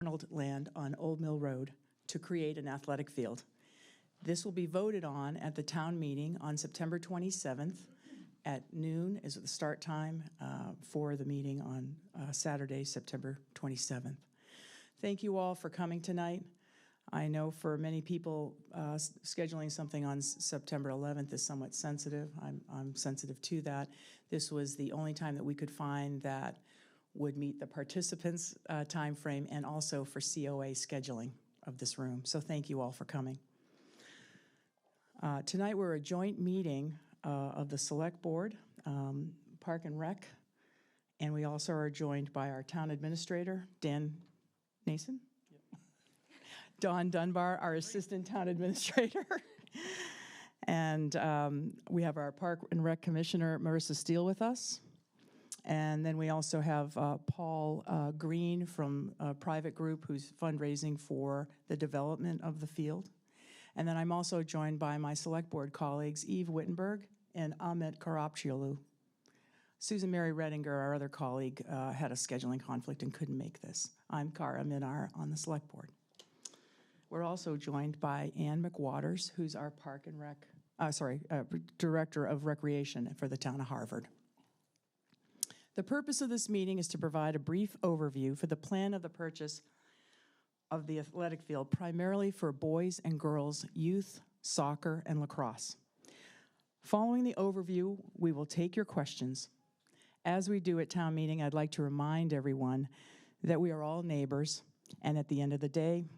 Arnold land on Old Mill Road to create an athletic field. This will be voted on at the town meeting on September 27th at noon is the start time for the meeting on Saturday, September 27th. Thank you all for coming tonight. I know for many people, scheduling something on September 11th is somewhat sensitive. I'm sensitive to that. This was the only time that we could find that would meet the participants' time frame and also for COA scheduling of this room. So thank you all for coming. Tonight we're a joint meeting of the Select Board, Park and Rec, and we also are joined by our Town Administrator, Dan Nason? Yep. Dawn Dunbar, our Assistant Town Administrator. And we have our Park and Rec Commissioner, Marissa Steele, with us. And then we also have Paul Green from a private group who's fundraising for the development of the field. And then I'm also joined by my Select Board colleagues, Eve Wittenberg and Ahmet Karapcioglu. Susan Mary Redinger, our other colleague, had a scheduling conflict and couldn't make this. I'm Cara Minar on the Select Board. We're also joined by Ann McWaters, who's our Park and Rec, Director of Recreation for the town of Harvard. The purpose of this meeting is to provide a brief overview for the plan of the purchase of the athletic field, primarily for boys and girls, youth, soccer, and lacrosse. Following the overview, we will take your questions. As we do at town meeting, I'd like to remind everyone that we are all neighbors, and at the end of the day,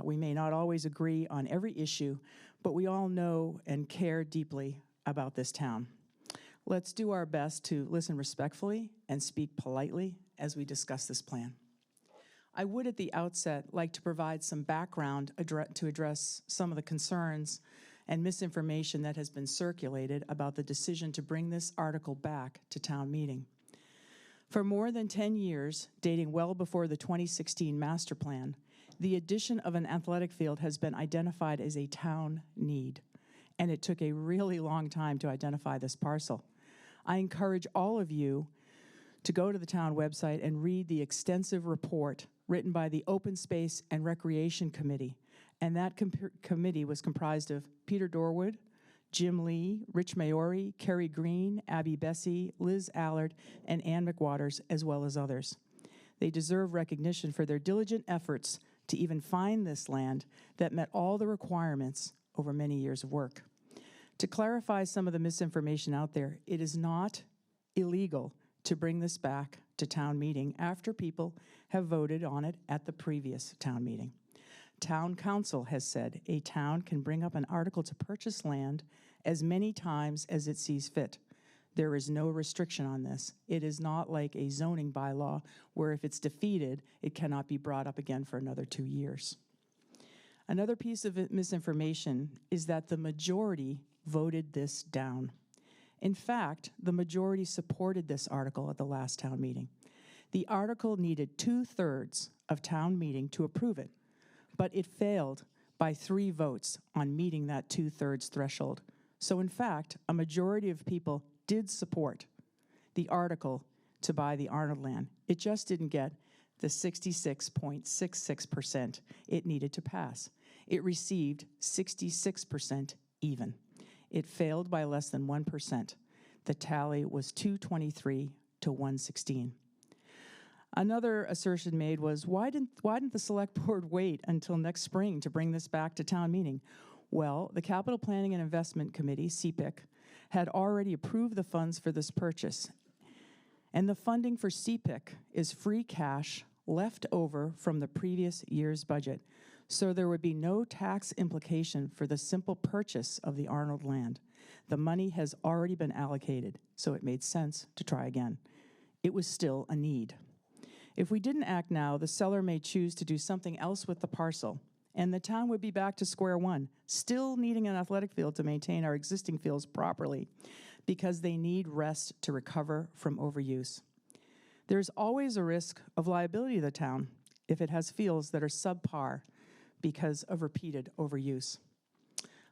we may not always agree on every issue, but we all know and care deeply about this town. Let's do our best to listen respectfully and speak politely as we discuss this plan. I would at the outset like to provide some background to address some of the concerns and misinformation that has been circulated about the decision to bring this article back to town meeting. For more than 10 years, dating well before the 2016 master plan, the addition of an athletic field has been identified as a town need, and it took a really long time to identify this parcel. I encourage all of you to go to the town website and read the extensive report written by the Open Space and Recreation Committee. And that committee was comprised of Peter Dorwood, Jim Lee, Rich Maori, Kerry Green, Abby Bessie, Liz Allard, and Ann McWaters, as well as others. They deserve recognition for their diligent efforts to even find this land that met all the requirements over many years of work. To clarify some of the misinformation out there, it is not illegal to bring this back to town meeting after people have voted on it at the previous town meeting. Town council has said a town can bring up an article to purchase land as many times as it sees fit. There is no restriction on this. It is not like a zoning bylaw where if it's defeated, it cannot be brought up again for another 2 years. Another piece of misinformation is that the majority voted this down. In fact, the majority supported this article at the last town meeting. The article needed 2/3 of town meeting to approve it, but it failed by 3 votes on meeting that 2/3 threshold. So in fact, a majority of people did support the article to buy the Arnold land. It just didn't get the 66.66% it needed to pass. It received 66% even. It failed by less than 1%. The tally was 223 to 116. Another assertion made was, why didn't the Select Board wait until next spring to bring this back to town meeting? Well, the Capital Planning and Investment Committee, CPIC, had already approved the funds for this purchase. And the funding for CPIC is free cash left over from the previous year's budget. So there would be no tax implication for the simple purchase of the Arnold land. The money has already been allocated, so it made sense to try again. It was still a need. If we didn't act now, the seller may choose to do something else with the parcel, and the town would be back to square one, still needing an athletic field to maintain our existing fields properly, because they need rest to recover from overuse. There's always a risk of liability to the town if it has fields that are subpar because of repeated overuse.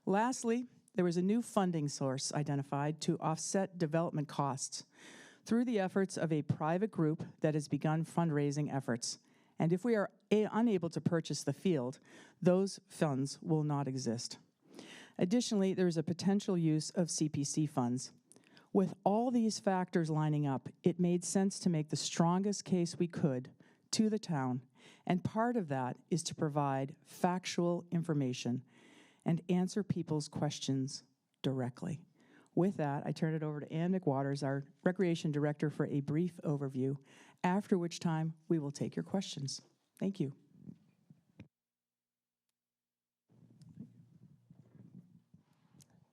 Lastly, there was a new funding source identified to offset development costs through the efforts of a private group that has begun fundraising efforts. And if we are unable to purchase the field, those funds will not exist. Additionally, there is a potential use of CPC funds. With all these factors lining up, it made sense to make the strongest case we could to the town, and part of that is to provide factual information and answer people's questions directly. With that, I turn it over to Ann McWaters, our Recreation Director, for a brief overview, after which time we will take your questions. Thank you.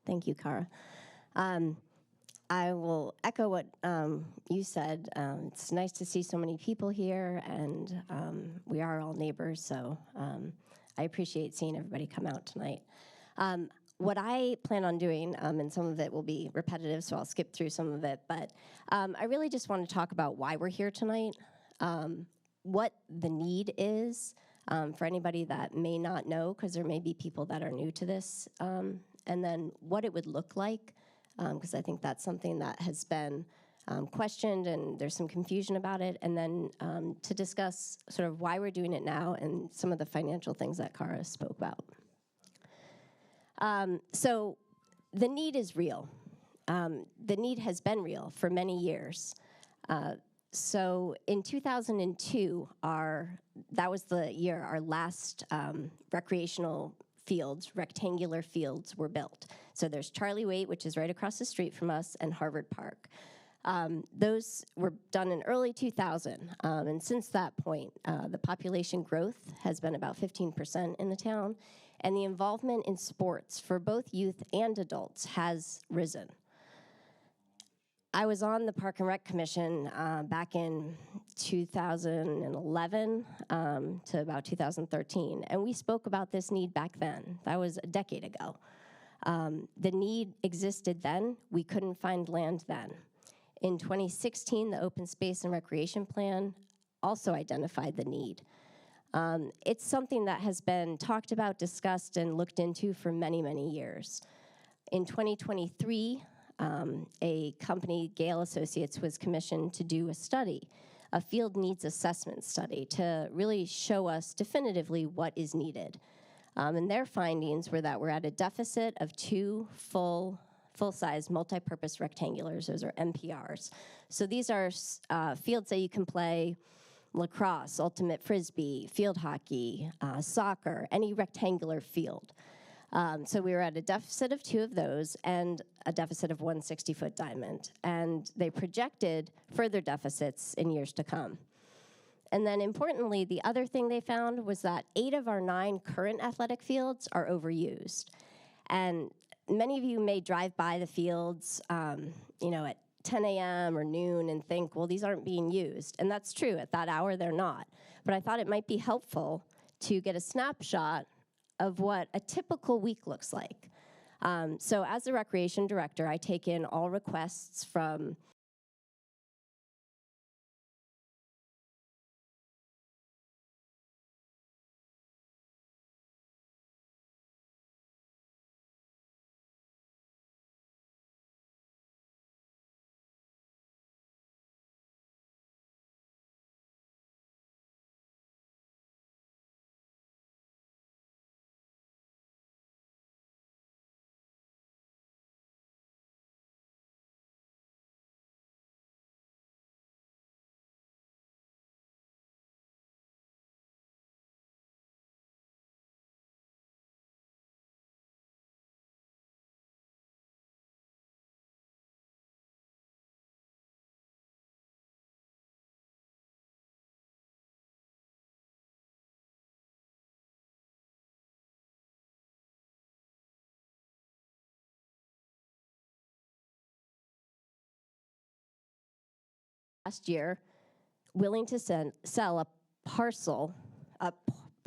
Thank you, Cara. I will echo what you said. It's nice to see so many people here, and we are all neighbors, so I appreciate seeing everybody come out tonight. What I plan on doing, and some of it will be repetitive, so I'll skip through some of it, but I really just want to talk about why we're here tonight, what the need is for anybody that may not know, because there may be people that are new to this, and then what it would look like, because I think that's something that has been questioned and there's some confusion about it, and then to discuss sort of why we're doing it now and some of the financial things that Cara spoke about. So the need is real. The need has been real for many years. So in 2002, that was the year our last recreational fields, rectangular fields, were built. So there's Charlie Waite, which is right across the street from us, and Harvard Park. Those were done in early 2000, and since that point, the population growth has been about 15% in the town, and the involvement in sports for both youth and adults has risen. I was on the Park and Rec Commission back in 2011 to about 2013, and we spoke about this need back then. That was a decade ago. The need existed then. We couldn't find land then. In 2016, the Open Space and Recreation Plan also identified the need. It's something that has been talked about, discussed, and looked into for many, many years. In 2023, a company, Gale Associates, was commissioned to do a study, a field needs assessment study, to really show us definitively what is needed. And their findings were that we're at a deficit of 2 full-size multi-purpose rectangulars. Those are MPRs. So these are fields that you can play lacrosse, ultimate frisbee, field hockey, soccer, any rectangular field. So we were at a deficit of 2 of those and a deficit of 1 60-foot diamond. And they projected further deficits in years to come. And then importantly, the other thing they found was that 8 of our 9 current athletic fields are overused. And many of you may drive by the fields, at 10 a.m. or noon and think, well, these aren't being used. And that's true. At that hour, they're not. But I thought it might be helpful to get a snapshot of what a typical week looks like. So as the recreation director, I take in all requests from last year willing to sell a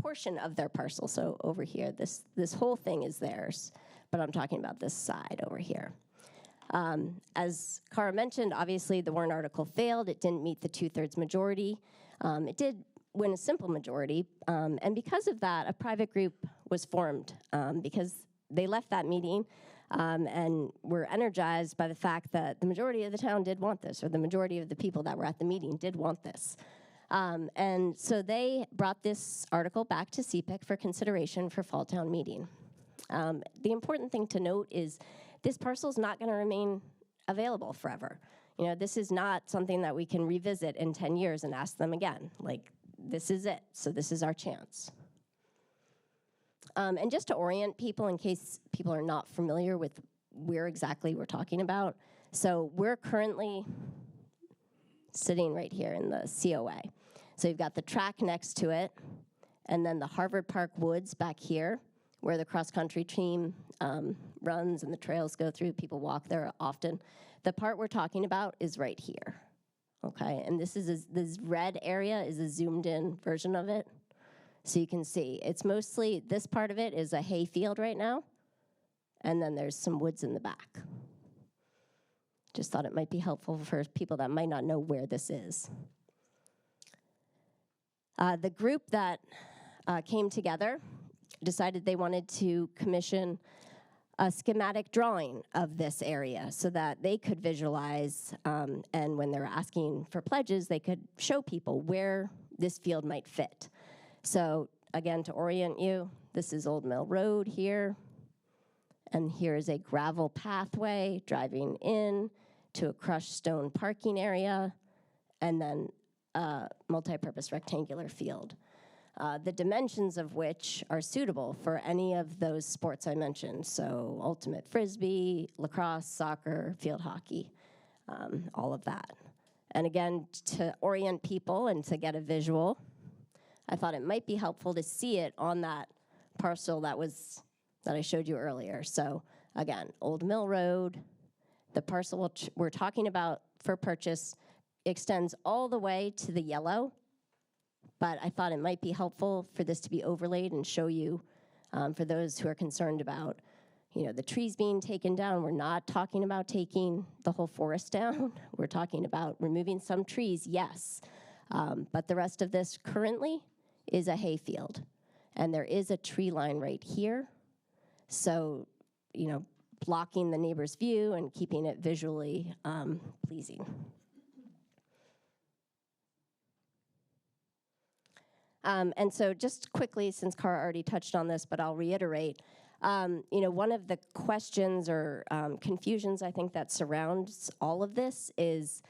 portion of their parcel. So over here, this whole thing is theirs, but I'm talking about this side over here. As Cara mentioned, obviously the warrant article failed. It didn't meet the 2/3 majority. It did win a simple majority, and because of that, a private group was formed because they left that meeting and were energized by the fact that the majority of the town did want this, or the majority of the people that were at the meeting did want this. And so they brought this article back to CPIC for consideration for fall town meeting. The important thing to note is this parcel is not going to remain available forever. You know, this is not something that we can revisit in 10 years and ask them again. Like, this is it. So this is our chance. And just to orient people in case people are not familiar with where exactly we're talking about. So we're currently sitting right here in the COA. So you've got the track next to it, and then the Harvard Park Woods back here, where the cross-country team runs and the trails go through. People walk there often. The part we're talking about is right here, okay? And this red area is a zoomed-in version of it. So you can see, it's mostly, this part of it is a hay field right now, and then there's some woods in the back. Just thought it might be helpful for people that might not know where this is. The group that came together decided they wanted to commission a schematic drawing of this area so that they could visualize, and when they're asking for pledges, they could show people where this field might fit. So again, to orient you, this is Old Mill Road here, and here is a gravel pathway driving in to a crushed stone parking area, and then a multi-purpose rectangular field. The dimensions of which are suitable for any of those sports I mentioned. So ultimate frisbee, lacrosse, soccer, field hockey, all of that. And again, to orient people and to get a visual, I thought it might be helpful to see it on that parcel that I showed you earlier. So again, Old Mill Road, the parcel we're talking about for purchase extends all the way to the yellow, but I thought it might be helpful for this to be overlaid and show you, for those who are concerned about, you know, the trees being taken down. We're not talking about taking the whole forest down. We're talking about removing some trees, yes, but the rest of this currently is a hay field, and there is a tree line right here. So, you know, blocking the neighbor's view and keeping it visually pleasing. And so just quickly, since Cara already touched on this, but I'll reiterate, you know, one of the questions or confusions I think that surrounds all of this is,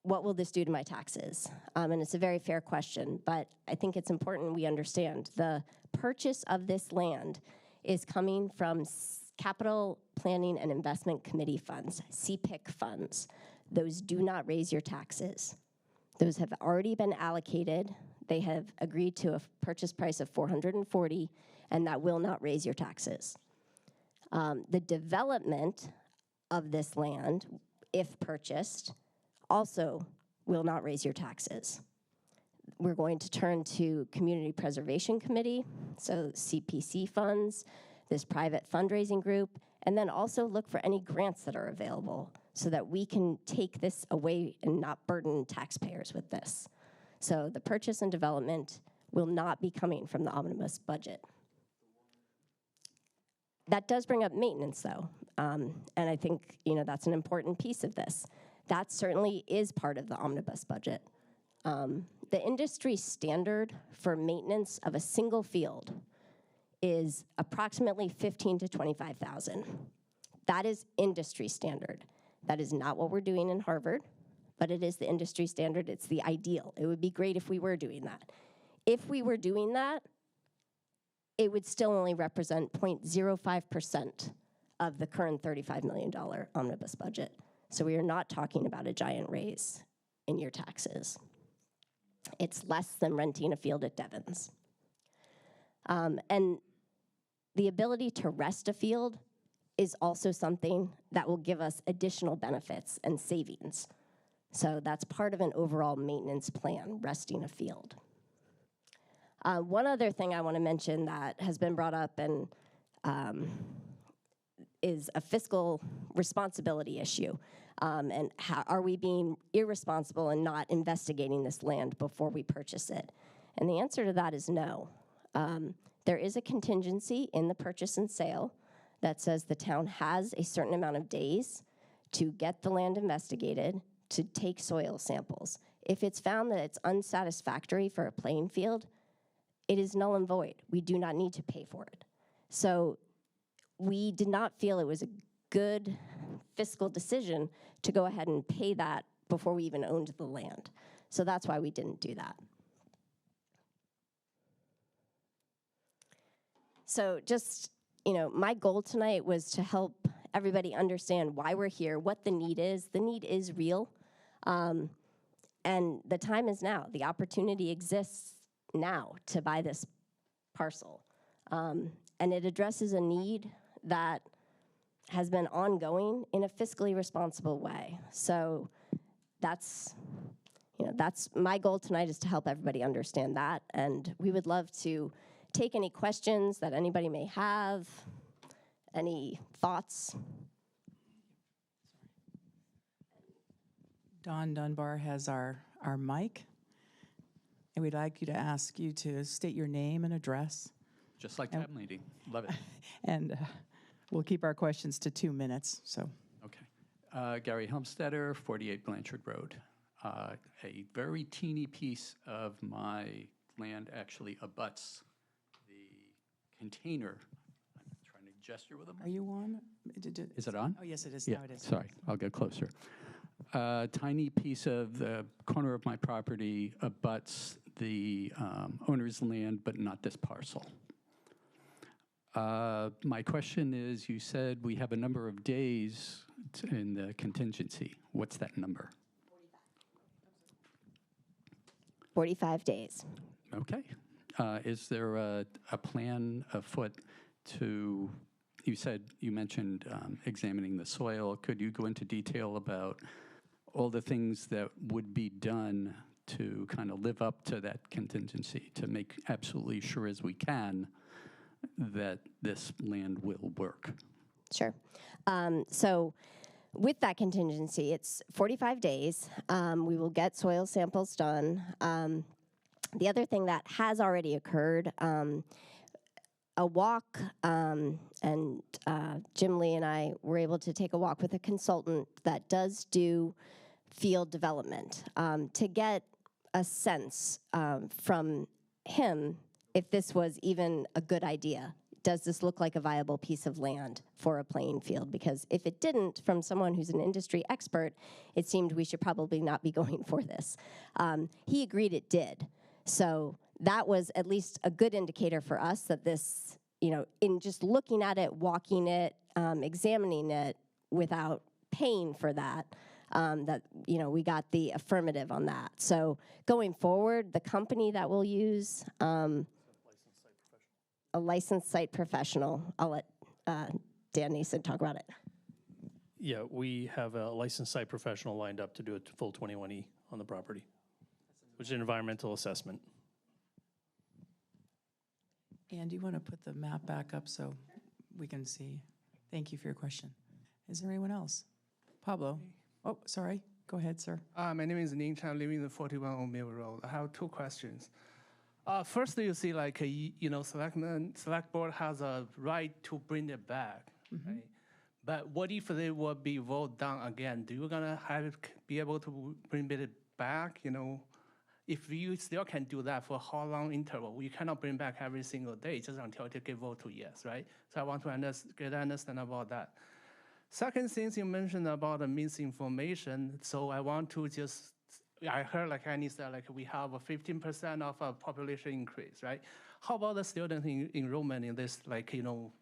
what will this do to my taxes? And it's a very fair question, but I think it's important we understand the purchase of this land is coming from Capital Planning and Investment Committee funds, CPIC funds. Those do not raise your taxes. Those have already been allocated. They have agreed to a purchase price of $440, and that will not raise your taxes. The development of this land, if purchased, also will not raise your taxes. We're going to turn to Community Preservation Committee, so CPC funds, this private fundraising group, and then also look for any grants that are available so that we can take this away and not burden taxpayers with this. So the purchase and development will not be coming from the omnibus budget. That does bring up maintenance, though, and I think, you know, that's an important piece of this. That certainly is part of the omnibus budget. The industry standard for maintenance of a single field is approximately $15,000 to $25,000. That is industry standard. That is not what we're doing in Harvard, but it is the industry standard. It's the ideal. It would be great if we were doing that. If we were doing that, it would still only represent 0.05% of the current $35 million omnibus budget. So we are not talking about a giant raise in your taxes. It's less than renting a field at Devon's. And the ability to rest a field is also something that will give us additional benefits and savings. So that's part of an overall maintenance plan, resting a field. One other thing I want to mention that has been brought up and is a fiscal responsibility issue. And how are we being irresponsible and not investigating this land before we purchase it? And the answer to that is no. There is a contingency in the purchase and sale that says the town has a certain amount of days to get the land investigated, to take soil samples. If it's found that it's unsatisfactory for a playing field, it is null and void. We do not need to pay for it. So we did not feel it was a good fiscal decision to go ahead and pay that before we even owned the land. So that's why we didn't do that. So just, my goal tonight was to help everybody understand why we're here, what the need is. The need is real. And the time is now. The opportunity exists now to buy this parcel. And it addresses a need that has been ongoing in a fiscally responsible way. So that's my goal tonight, is to help everybody understand that. And we would love to take any questions that anybody may have, any thoughts. Don Dunbar has our mic, and we'd like you to ask you to state your name and address. Just like that meeting. Love it. And we'll keep our questions to 2 minutes, so. Okay. Gary Helmstetter, 48 Blanchard Road. A very teeny piece of my land actually abuts the container. I'm trying to gesture with them. Are you on? Is it on? Oh, yes, it is. Yeah, Now it is. sorry. I'll get closer. Tiny piece of the corner of my property abuts the owner's land, but not this parcel. My question is, you said we have a number of days in the contingency. What's that number? 45 days. Okay. Is there a plan afoot to, you mentioned examining the soil. Could you go into detail about all the things that would be done to kind of live up to that contingency, to make absolutely sure as we can that this land will work? Sure. So with that contingency, it's 45 days. We will get soil samples done. The other thing that has already occurred, a walk, and Jim Lee and I were able to take a walk with a consultant that does do field development to get a sense from him if this was even a good idea. Does this look like a viable piece of land for a playing field? Because if it didn't, from someone who's an industry expert, it seemed we should probably not be going for this. He agreed it did. So that was at least a good indicator for us that this, in just looking at it, walking it, examining it without paying for that, we got the affirmative on that. So going forward, the company that we'll use, a licensed site professional. I'll let Dan Nason talk about it. Yeah, we have a licensed site professional lined up to do a full 21E on the property, which is an environmental assessment. And do you want to put the map back up so we can see? Thank you for your question. Is there anyone else? Pablo? Oh, sorry. Go ahead, sir. My name is Ning Chan, living in 41 Old Mill Road. I have two questions. First, you see, select board has a right to bring it back, right? But what if they will be voted down again? Do you gonna be able to bring it back? If you still can do that, for how long interval? We cannot bring back every single day just until they get vote to yes, right? So I want to understand about that. Second thing you mentioned about the misinformation. So I want to I heard like Annie said, we have a 15% of a population increase, right? How about the student enrollment in this, I don't know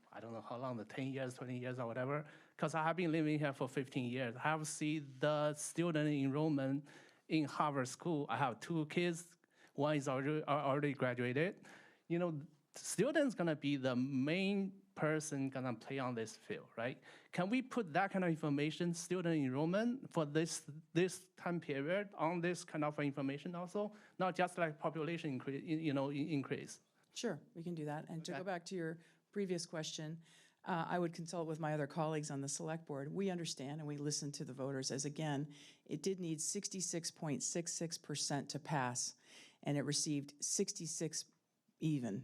how long, the 10 years, 20 years or whatever? Because I have been living here for 15 years. I have seen the student enrollment in Harvard School. I have two kids. One is already graduated. Students gonna be the main person gonna play on this field, right? Can we put that kind of information, student enrollment, for this time period on this kind of information also? Not just like population increase. Sure, we can do that. And to go back to your previous question, I would consult with my other colleagues on the select board. We understand and we listen to the voters as, again, it did need 66.66% to pass, and it received 66% even.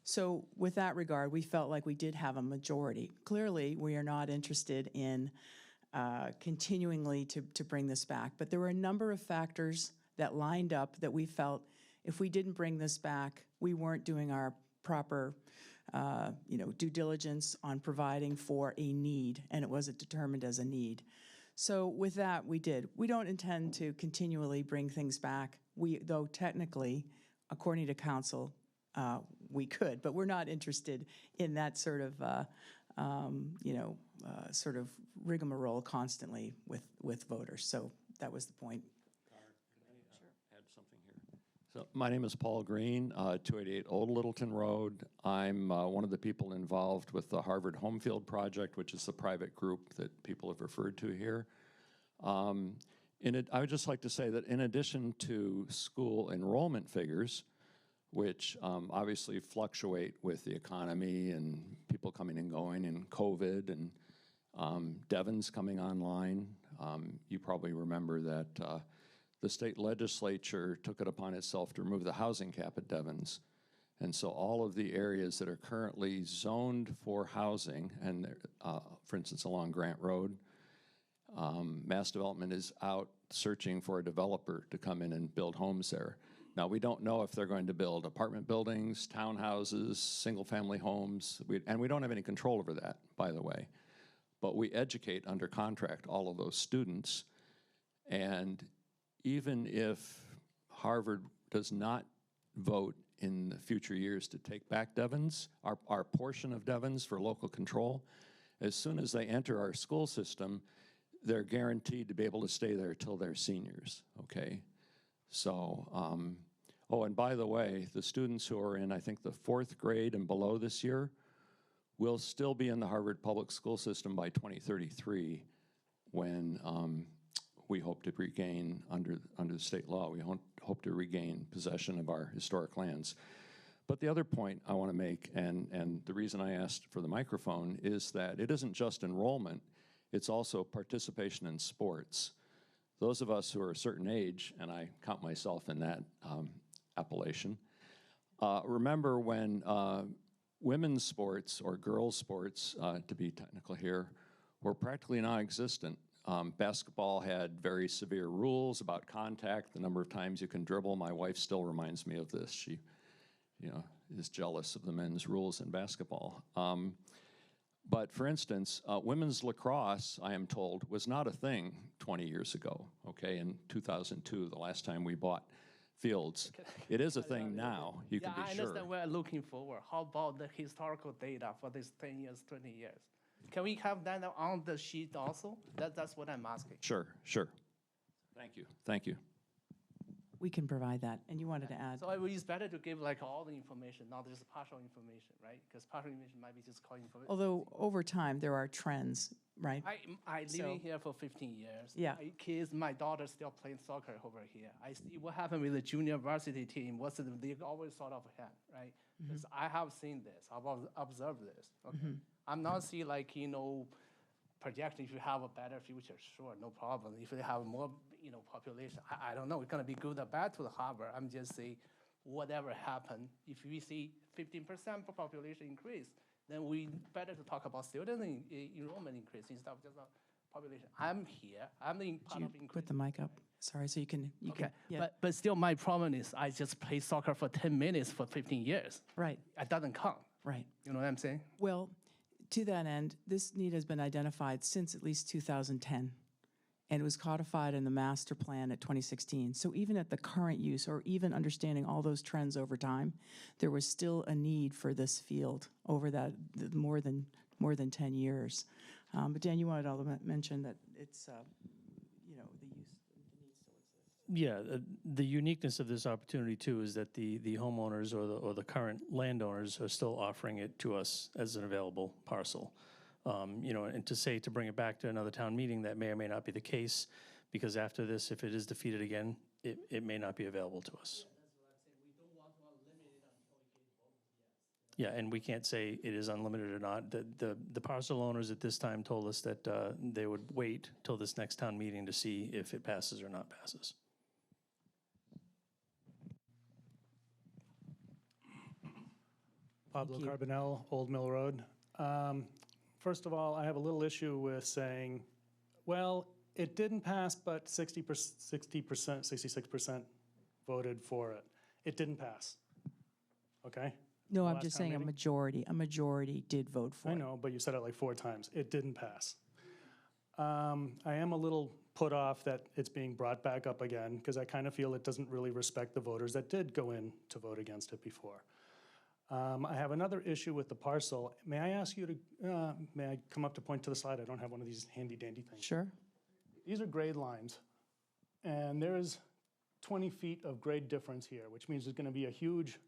So with that regard, we felt like we did have a majority. Clearly, we are not interested in continuingly to bring this back. But there were a number of factors that lined up that we felt if we didn't bring this back, we weren't doing our proper due diligence on providing for a need, and it wasn't determined as a need. So with that, we did. We don't intend to continually bring things back. Though technically, according to council, we could, but we're not interested in that sort of, sort of rigmarole constantly with voters. So that was the point. Add something here. So my name is Paul Green, 288 Old Littleton Road. I'm one of the people involved with the Harvard Homefield Project, which is the private group that people have referred to here. I would just like to say that in addition to school enrollment figures, which obviously fluctuate with the economy and people coming and going and COVID and Devon's coming online, you probably remember that the state legislature took it upon itself to remove the housing cap at Devon's. And so all of the areas that are currently zoned for housing, and for instance, along Grant Road, Mass Development is out searching for a developer to come in and build homes there. Now, we don't know if they're going to build apartment buildings, townhouses, single-family homes, and we don't have any control over that, by the way. But we educate under contract all of those students, and even if Harvard does not vote in the future years to take back Devon's, our portion of Devon's for local control, as soon as they enter our school system, they're guaranteed to be able to stay there till they're seniors, okay? So, oh, and by the way, the students who are in, I think, the 4th grade and below this year will still be in the Harvard public school system by 2033 when we hope to regain, under the state law, we hope to regain possession of our historic lands. But the other point I want to make, and the reason I asked for the microphone, is that it isn't just enrollment, it's also participation in sports. Those of us who are a certain age, and I count myself in that appellation, remember when women's sports, or girls' sports, to be technical here, were practically non-existent. Basketball had very severe rules about contact, the number of times you can dribble. My wife still reminds me of this. She, is jealous of the men's rules in basketball. But for instance, women's lacrosse, I am told, was not a thing 20 years ago, okay, in 2002, the last time we bought fields. It is a thing now, you can be sure. I understand we're looking forward. How about the historical data for this 10 years, 20 years? Can we have that on the sheet also? That's what I'm asking. Sure. Thank you. We can provide that. And you wanted to add? So it's better to give like all the information, not just partial information, right? Because partial information might be just called information. Although over time, there are trends, right? I living here for 15 years. Yeah. My kids, my daughter still playing soccer over here. I see what happened with the junior varsity team. They always sort of hand, right? Because I have seen this, I've observed this. Okay. I'm not see like, projection, if you have a better future, sure, no problem. If you have more, population, I don't know, it's gonna be good or bad to the Harvard. I'm just saying, whatever happened, if we see 15% population increase, then we better to talk about student enrollment increase instead of just a population. I'm here, I'm the part of increase. Put the mic up. Sorry, so you can. Okay, Yeah. but still my problem is I just play soccer for 10 minutes for 15 years. Right, It doesn't count. right. You know what I'm saying? Well, to that end, this need has been identified since at least 2010, and it was codified in the master plan at 2016. So even at the current use, or even understanding all those trends over time, there was still a need for this field over that more than 10 years. But Dan, you wanted to mention that it's, the use, the need still exists. Yeah, the uniqueness of this opportunity too is that the homeowners or the current landowners are still offering it to us as an available parcel. And to bring it back to another town meeting, that may or may not be the case, because after this, if it is defeated again, it may not be available to us. Yeah, and we can't say it is unlimited or not. The parcel owners at this time told us that they would wait till this next town meeting to see if it passes or not passes. Pablo Thank you. Carbonell, Old Mill Road. First of all, I have a little issue with saying, Well, it didn't pass, but 66% voted for it. It didn't pass. Okay? No, I'm last just town saying meeting? a majority did vote for I it. know, but you said it like 4 times. It didn't pass. I am a little put off that it's being brought back up again because I kind of feel it doesn't really respect the voters that did go in to vote against it before. I have another issue with the parcel. May I ask you to, may I come up to point to the slide? I don't have one of these handy dandy things. Sure. These are grade lines, and there is 20 feet of grade difference here, which means there's going to be a huge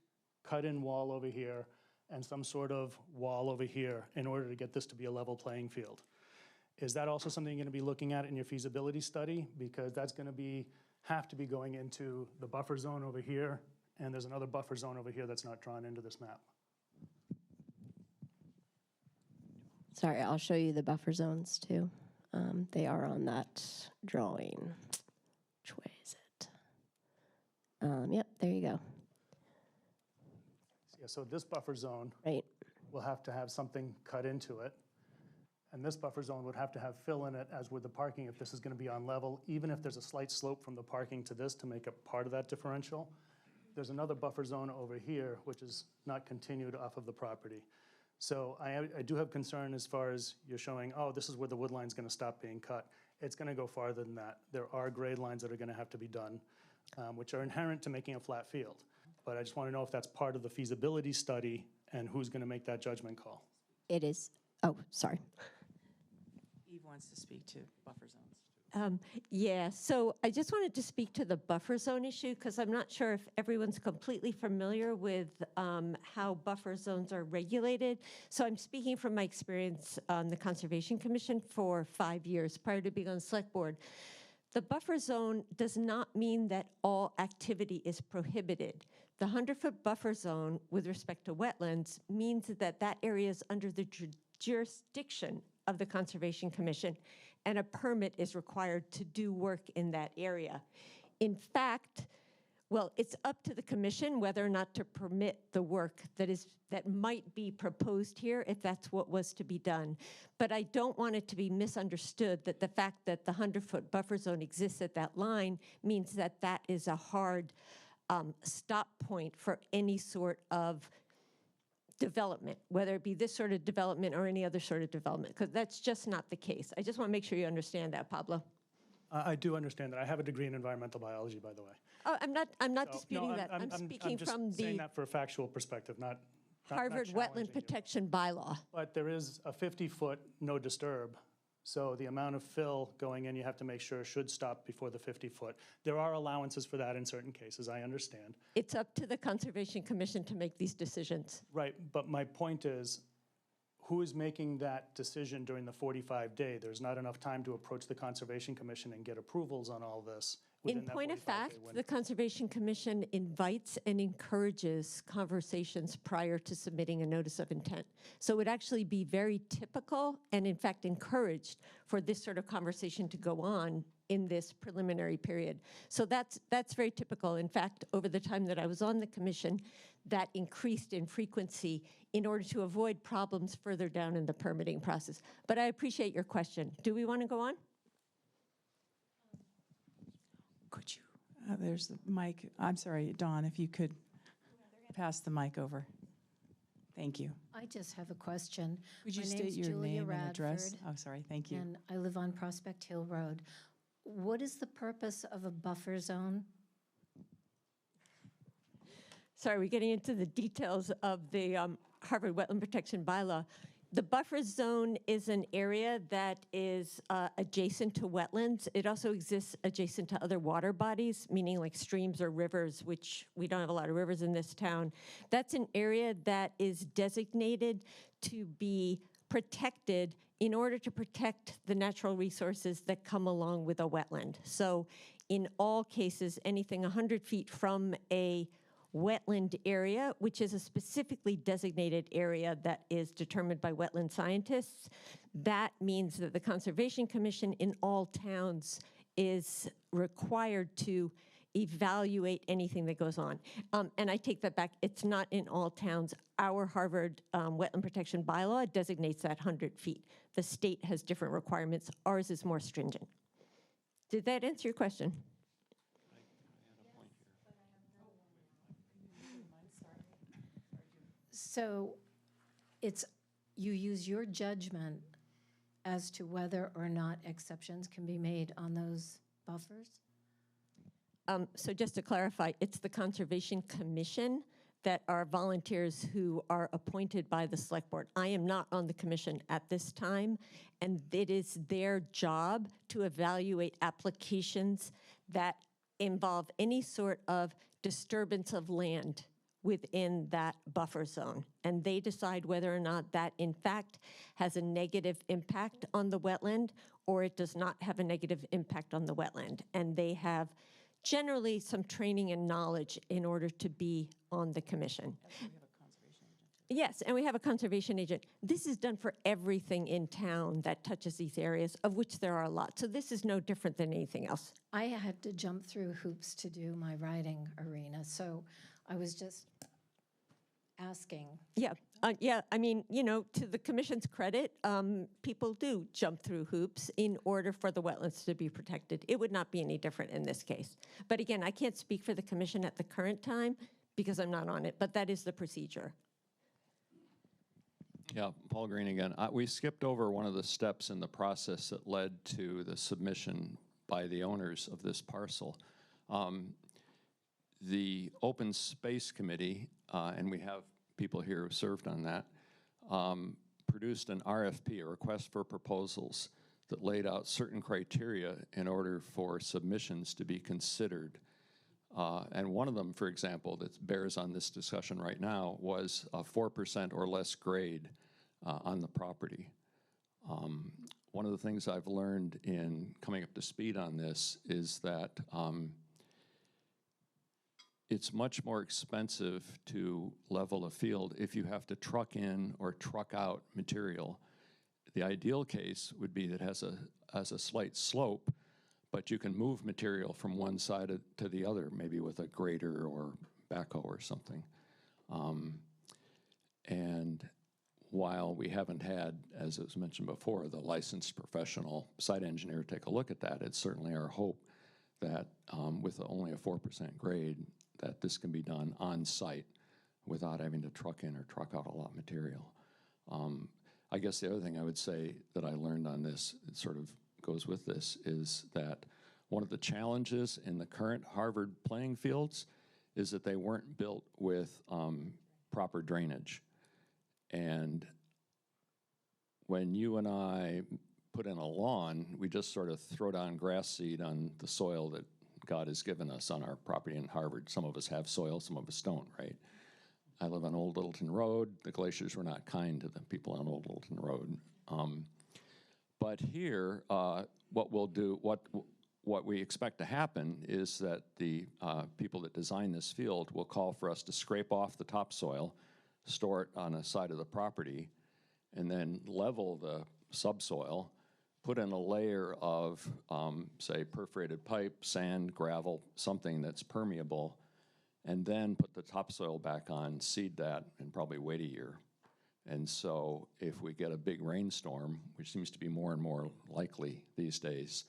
cut-in wall over here and some sort of wall over here in order to get this to be a level playing field. Is that also something you're going to be looking at in your feasibility study? Because that's going to have to be going into the buffer zone over here, and there's another buffer zone over here that's not drawn into this map. Sorry, I'll show you the buffer zones too. They are on that drawing. Which way is it? Yep, there you go. Yeah, so this buffer zone Right. will have to have something cut into it. And this buffer zone would have to have fill in it, as would the parking, if this is going to be on level, even if there's a slight slope from the parking to this to make it part of that differential. There's another buffer zone over here, which is not continued off of the property. So I do have concern as far as you're showing, oh, this is where the wood line's going to stop being cut. It's going to go farther than that. There are grade lines that are going to have to be done, which are inherent to making a flat field. But I just want to know if that's part of the feasibility study and who's going to make that judgment call. It is. Oh, sorry. Eve wants to speak to buffer zones. Yeah, so I just wanted to speak to the buffer zone issue because I'm not sure if everyone's completely familiar with how buffer zones are regulated. So I'm speaking from my experience on the Conservation Commission for 5 years prior to being on the Select Board. The buffer zone does not mean that all activity is prohibited. The 100-foot buffer zone with respect to wetlands means that that area is under the jurisdiction of the Conservation Commission, and a permit is required to do work in that area. In fact, well, it's up to the commission whether or not to permit the work that might be proposed here if that's what was to be done. But I don't want it to be misunderstood that the fact that the 100-foot buffer zone exists at that line means that that is a hard stop point for any sort of development, whether it be this sort of development or any other sort of development, because that's just not the case. I just want to make sure you understand that, Pablo. I do understand that. I have a degree in environmental biology, by the way. Oh, I'm not So, disputing no, that. I'm speaking just from saying the that for a factual perspective, not Harvard challenging Wetland you. Protection Bylaw. But there is a 50-foot no disturb. So the amount of fill going in, you have to make sure should stop before the 50-foot. There are allowances for that in certain cases, I understand. It's up to the Conservation Commission to make these decisions. Right, but my point is, who is making that decision during the 45-day? There's not enough time to approach the Conservation Commission and get approvals on all this. In point of fact, the Conservation Commission invites and encourages conversations prior to submitting a notice of intent. So it would actually be very typical and in fact encouraged for this sort of conversation to go on in this preliminary period. So that's very typical. In fact, over the time that I was on the commission, that increased in frequency in order to avoid problems further down in the permitting process. But I appreciate your question. Do we want to go on? Could you, there's the mic. I'm sorry, Dawn, if you could pass the mic over. Thank you. I just have a question. Would you My state name's your Julia name and address? Radford, Oh, sorry, thank you. and I live on Prospect Hill Road. What is the purpose of a buffer zone? Sorry, we're getting into the details of the Harvard Wetland Protection Bylaw. The buffer zone is an area that is adjacent to wetlands. It also exists adjacent to other water bodies, meaning like streams or rivers, which we don't have a lot of rivers in this town. That's an area that is designated to be protected in order to protect the natural resources that come along with a wetland. So in all cases, anything 100 feet from a wetland area, which is a specifically designated area that is determined by wetland scientists. That means that the Conservation Commission in all towns is required to evaluate anything that goes on. And I take that back. It's not in all towns. Our Harvard Wetland Protection Bylaw designates that 100 feet. The state has different requirements. Ours is more stringent. Did that answer your question? So you use your judgment as to whether or not exceptions can be made on those buffers? So just to clarify, it's the Conservation Commission that are volunteers who are appointed by the Select Board. I am not on the commission at this time, and it is their job to evaluate applications that involve any sort of disturbance of land within that buffer zone. And they decide whether or not that, in fact, has a negative impact on the wetland or it does not have a negative impact on the wetland. And they have generally some training and knowledge in order to be on the commission. Yes, and we have a conservation agent. This is done for everything in town that touches these areas, of which there are a lot. So this is no different than anything else. I had to jump through hoops to do my writing arena, so I was just asking. Yeah, I mean, you know, to the commission's credit, people do jump through hoops in order for the wetlands to be protected. It would not be any different in this case. But again, I can't speak for the commission at the current time because I'm not on it, but that is the procedure. Yeah, Paul Green again. We skipped over one of the steps in the process that led to the submission by the owners of this parcel. The Open Space Committee, and we have people here who served on that, produced an RFP, a request for proposals, that laid out certain criteria in order for submissions to be considered. And one of them, for example, that bears on this discussion right now was a 4% or less grade on the property. One of the things I've learned in coming up to speed on this is that it's much more expensive to level a field if you have to truck in or truck out material. The ideal case would be that it has a slight slope, but you can move material from one side to the other, maybe with a grader or backhoe or something. And while we haven't had, as it was mentioned before, the licensed professional site engineer take a look at that, it's certainly our hope that with only a 4% grade, that this can be done on site without having to truck in or truck out a lot of material. I guess the other thing I would say that I learned on this, it sort of goes with this, is that one of the challenges in the current Harvard playing fields is that they weren't built with proper drainage. And when you and I put in a lawn, we just sort of throw down grass seed on the soil that God has given us on our property in Harvard. Some of us have soil, some of us don't, right? I live on Old Littleton Road. The glaciers were not kind to the people on Old Littleton Road. But here, what we'll do, what we expect to happen is that the people that design this field will call for us to scrape off the topsoil, store it on a side of the property, and then level the subsoil, put in a layer of, say, perforated pipe, sand, gravel, something that's permeable, and then put the topsoil back on, seed that, and probably wait a year. And so if we get a big rainstorm, which seems to be more and more likely these days,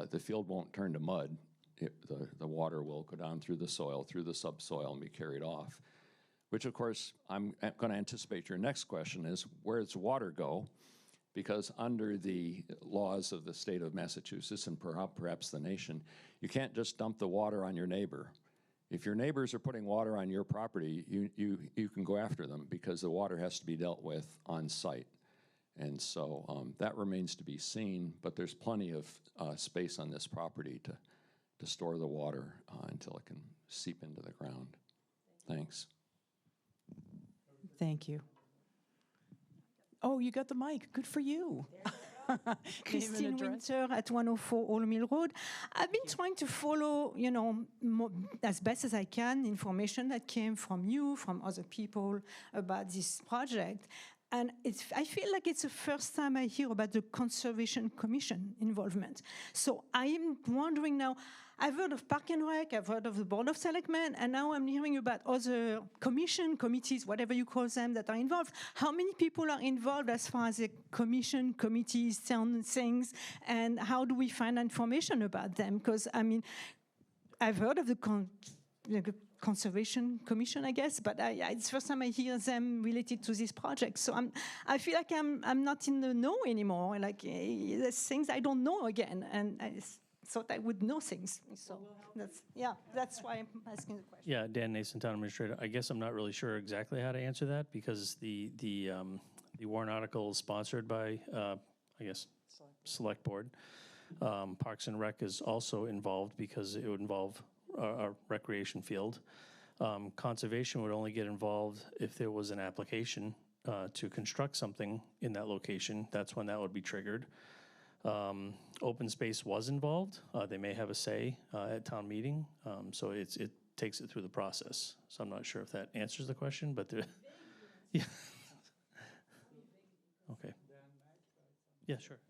the field won't turn to mud. The water will go down through the soil, through the subsoil, and be carried off. Which, of course, I'm going to anticipate your next question is, where does water go? Because under the laws of the state of Massachusetts and perhaps the nation, you can't just dump the water on your neighbor. If your neighbors are putting water on your property, you can go after them because the water has to be dealt with on site. And so that remains to be seen, but there's plenty of space on this property to store the water until it can seep into the ground. Thanks. Thank you. Oh, you got the mic. Good for you. Christine Winter at 104 Old Mill Road. I've been trying to follow, you know, as best as I can, information that came from you, from other people about this project. And I feel like it's the first time I hear about the Conservation Commission involvement. So I'm wondering now, I've heard of Park and Rec, I've heard of the Board of Selectmen, and now I'm hearing about other committees, whatever you call them, that are involved. How many people are involved as far as the committees, certain things, and how do we find information about them? Because, I mean, I've heard of the Conservation Commission, I guess, but it's the first time I hear them related to this project. So I feel like I'm not in the know anymore. Like there's things I don't know again, and I thought I would know things. So that's why I'm asking the question. Yeah, Dan Nason, Town Administrator. I guess I'm not really sure exactly how to answer that because the warrant article is sponsored by, I guess, Select Board. Parks and Rec is also involved because it would involve a recreation field. Conservation would only get involved if there was an application to construct something in that location. That's when that would be triggered. Open Space was involved. They may have a say at town meeting, so it takes it through the process. So I'm not sure if that answers the question, but yeah. Okay. Yeah, sure, absolutely.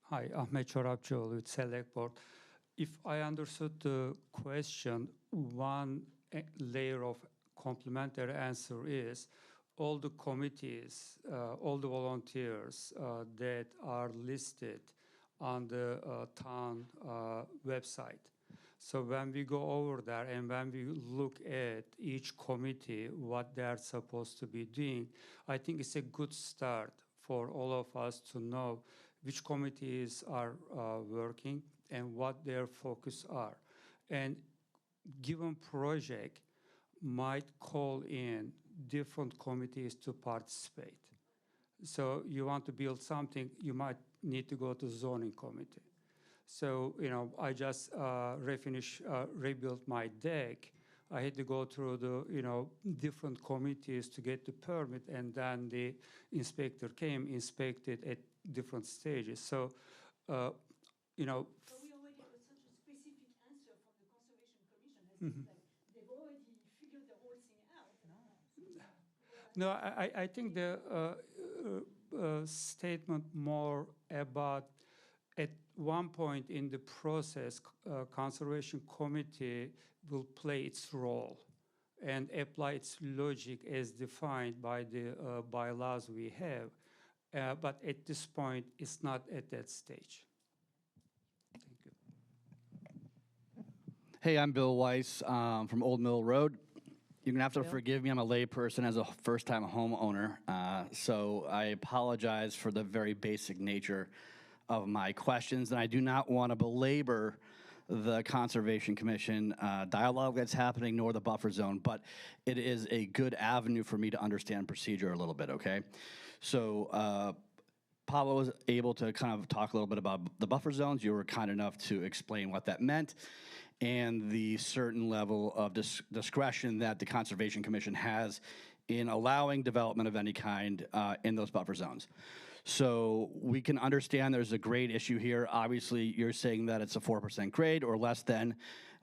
Hi, Ahmet Çorapçıoğlu with Select Board. If I understood the question, one layer of complementary answer is all the committees, all the volunteers that are listed on the town website. So when we go over there and when we look at each committee, what they're supposed to be doing, I think it's a good start for all of us to know which committees are working and what their focus are. And given project might call in different committees to participate. So you want to build something, you might need to go to zoning committee. So, I just rebuilt my deck. I had to go through the, different committees to get the permit, and then the inspector came, inspected at different stages. So, But we already have such a specific answer from the Conservation Commission. They've already figured the whole thing out. No, I think the statement more about at one point in the process, Conservation Committee will play its role and apply its logic as defined by the bylaws we have. But at this point, it's not at that stage. Thank you. Hey, I'm Bill Weiss from Old Mill Road. You're going to have to forgive me. I'm a layperson as a first-time homeowner, so I apologize for the very basic nature of my questions, and I do not want to belabor the Conservation Commission dialogue that's happening, nor the buffer zone, but it is a good avenue for me to understand procedure a little bit, okay? So Pablo was able to kind of talk a little bit about the buffer zones. You were kind enough to explain what that meant and the certain level of discretion that the Conservation Commission has in allowing development of any kind in those buffer zones. So we can understand there's a grade issue here. Obviously, you're saying that it's a 4% grade or less than.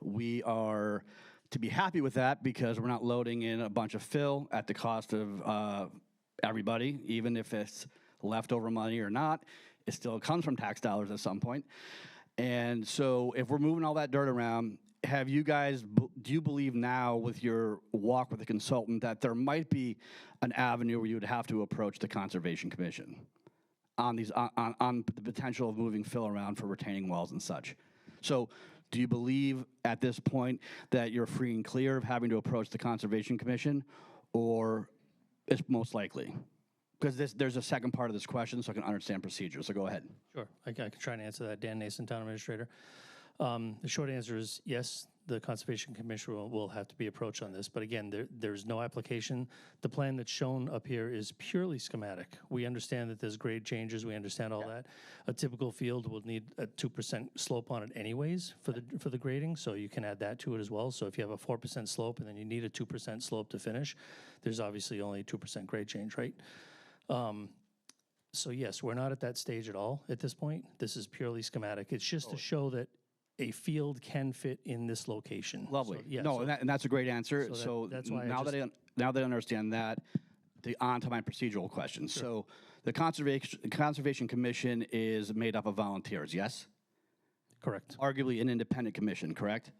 We are to be happy with that because we're not loading in a bunch of fill at the cost of everybody, even if it's leftover money or not. It still comes from tax dollars at some point. And so if we're moving all that dirt around, have you guys, do you believe now with your walk with the consultant that there might be an avenue where you would have to approach the Conservation Commission on these on the potential of moving fill around for retaining walls and such? So do you believe at this point that you're free and clear of having to approach the Conservation Commission, or it's most likely? Because there's a second part of this question, so I can understand procedure. So go ahead. Sure, I can try and answer that. Dan Nason, Town Administrator. The short answer is yes, the Conservation Commission will have to be approached on this. But again, there's no application. The plan that's shown up here is purely schematic. We understand that there's grade changes. We understand all that. A typical field will need a 2% slope on it anyways for the grading, so you can add that to it as well. So if you have a 4% slope and then you need a 2% slope to finish, there's obviously only a 2% grade change, right? So yes, we're not at that stage at all at this point. This is purely schematic. It's just to show that a field can fit in this location. Lovely. So, yeah, No, so- and that's a great answer. so that- So, that's why I now just- now that I understand that, on to my procedural questions. So the Conservation Commission is made up of volunteers, yes? Correct. Arguably an independent commission, correct?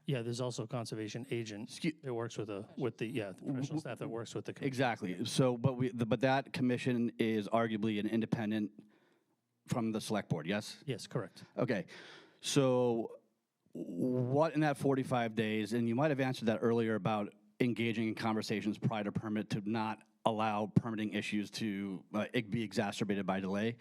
Yeah, there's also a conservation agent that works with the professional staff that works with the commission. Exactly. So, but that commission is arguably an independent from the select board, yes? Yes, correct. Okay. So what in that 45 days, and you might have answered that earlier about engaging in conversations prior to permit to not allow permitting issues to be exacerbated by delay.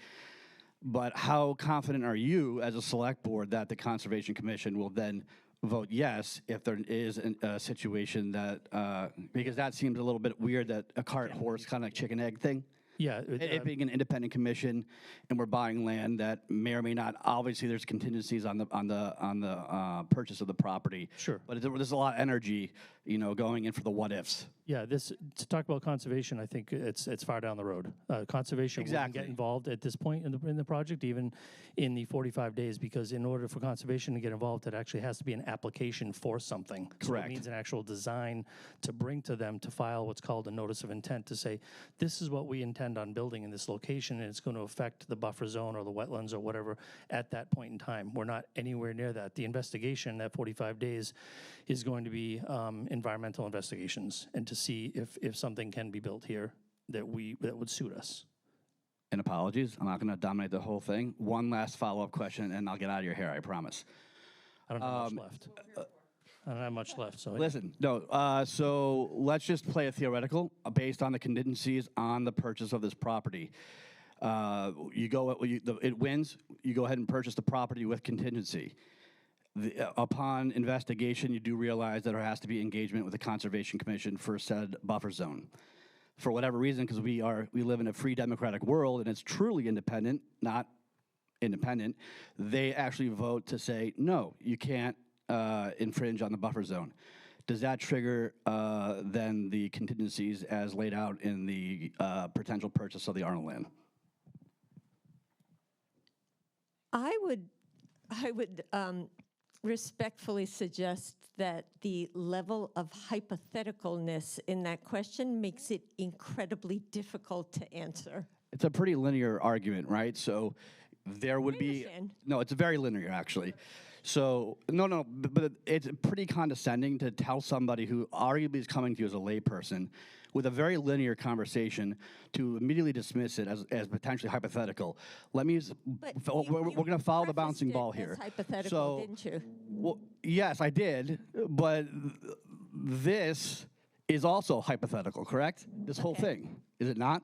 But how confident are you as a select board that the Conservation Commission will then vote yes if there is a situation that, because that seems a little bit weird, that a cart horse kind of like chicken egg thing? Yeah. It being an independent commission, and we're buying land that may or may not. Obviously, there's contingencies on the purchase of the property. Sure. But there's a lot of energy, going in for the what ifs. Yeah, to talk about conservation, I think it's far down the road. Conservation wouldn't Exactly. get involved at this point in the project, even in the 45 days, because in order for conservation to get involved, it actually has to be an application for something. So Correct. it means an actual design to bring to them to file what's called a notice of intent to say, this is what we intend on building in this location, and it's going to affect the buffer zone or the wetlands or whatever at that point in time. We're not anywhere near that. The investigation, that 45 days, is going to be environmental investigations and to see if something can be built here that would suit us. And apologies, I'm not going to dominate the whole thing. One last follow-up question, and I'll get out of your hair, I promise. I don't have much left. I don't have much left. So Listen, no. So let's just play a theoretical based on the contingencies on the purchase of this property. It wins. You go ahead and purchase the property with contingency. Upon investigation, you do realize that there has to be engagement with the Conservation Commission for said buffer zone. For whatever reason, because we live in a free democratic world and it's truly independent, not independent, they actually vote to say, no, you can't infringe on the buffer zone. Does that trigger then the contingencies as laid out in the potential purchase of the Arnold land? I would respectfully suggest that the level of hypotheticalness in that question makes it incredibly difficult to answer. It's a pretty linear argument, right? So there would be, understand. no, it's very linear actually. So, no, but it's pretty condescending to tell somebody who arguably is coming to you as a layperson with a very linear conversation to immediately dismiss it as potentially hypothetical. Let me, we're going to follow the bouncing ball here. That's hypothetical, So, didn't you? well, yes, I did, but this is also hypothetical, correct? This whole thing, is it not?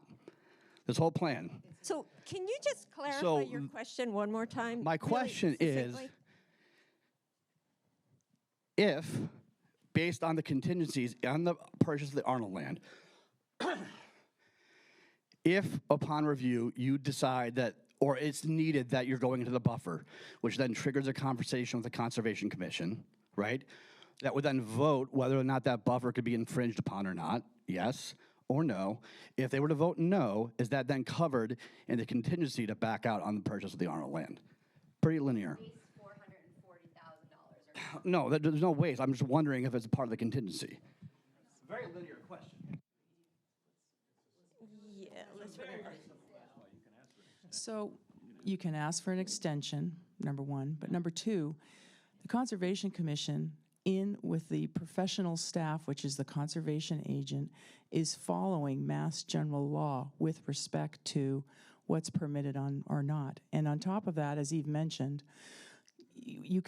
This whole plan. So can you just clarify So, your question one more time? My really question is, succinctly? if, based on the contingencies on the purchase of the Arnold land, if upon review you decide that, or it's needed that you're going into the buffer, which then triggers a conversation with the Conservation Commission, right? That would then vote whether or not that buffer could be infringed upon or not, yes or no. If they were to vote no, is that then covered in the contingency to back out on the purchase of the Arnold land? Pretty linear. No, there's no ways. I'm just wondering if it's a part of the contingency. Very linear question. Yeah, let's remember. So you can ask for an extension, number one, but number two, the Conservation Commission, in with the professional staff, which is the conservation agent, is following Mass General Law with respect to what's permitted on or not. And on top of that, as Eve mentioned, you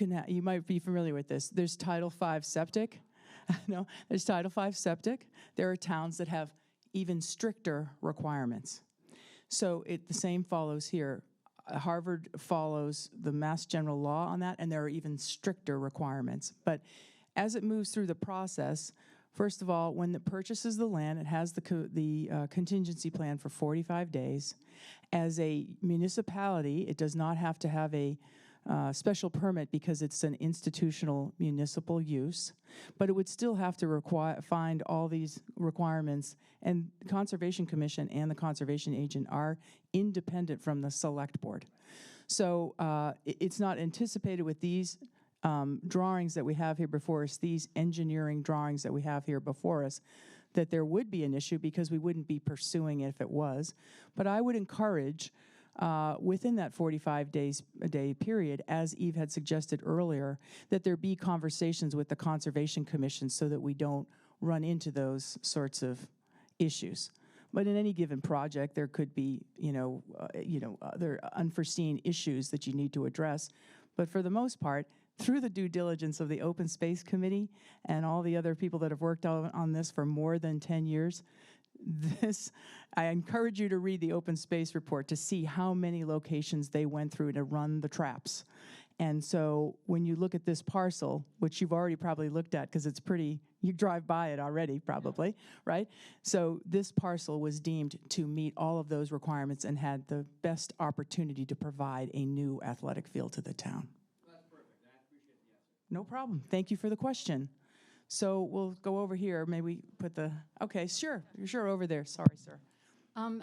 might be familiar with this. There's Title V septic. No, there's Title V septic. There are towns that have even stricter requirements. So the same follows here. Harvard follows the Mass General Law on that, and there are even stricter requirements. But as it moves through the process, first of all, when it purchases the land, it has the contingency plan for 45 days. As a municipality, it does not have to have a special permit because it's an institutional municipal use, but it would still have to find all these requirements, and the Conservation Commission and the conservation agent are independent from the select board. So it's not anticipated with these drawings that we have here before us, these engineering drawings that we have here before us, that there would be an issue because we wouldn't be pursuing it if it was. But I would encourage within that 45-day period, as Eve had suggested earlier, that there be conversations with the Conservation Commission so that we don't run into those sorts of issues. But in any given project, there could be, other unforeseen issues that you need to address. But for the most part, through the due diligence of the Open Space Committee and all the other people that have worked on this for more than 10 years, I encourage you to read the open space report to see how many locations they went through to run the traps. And so when you look at this parcel, which you've already probably looked at because it's pretty, you drive by it already probably, right? So this parcel was deemed to meet all of those requirements and had the best opportunity to provide a new athletic field to the town. That's perfect. I appreciate the answer. No problem. Thank you for the question. So we'll go over here. May we put the, okay, sure. You're sure over there. Sorry, sir.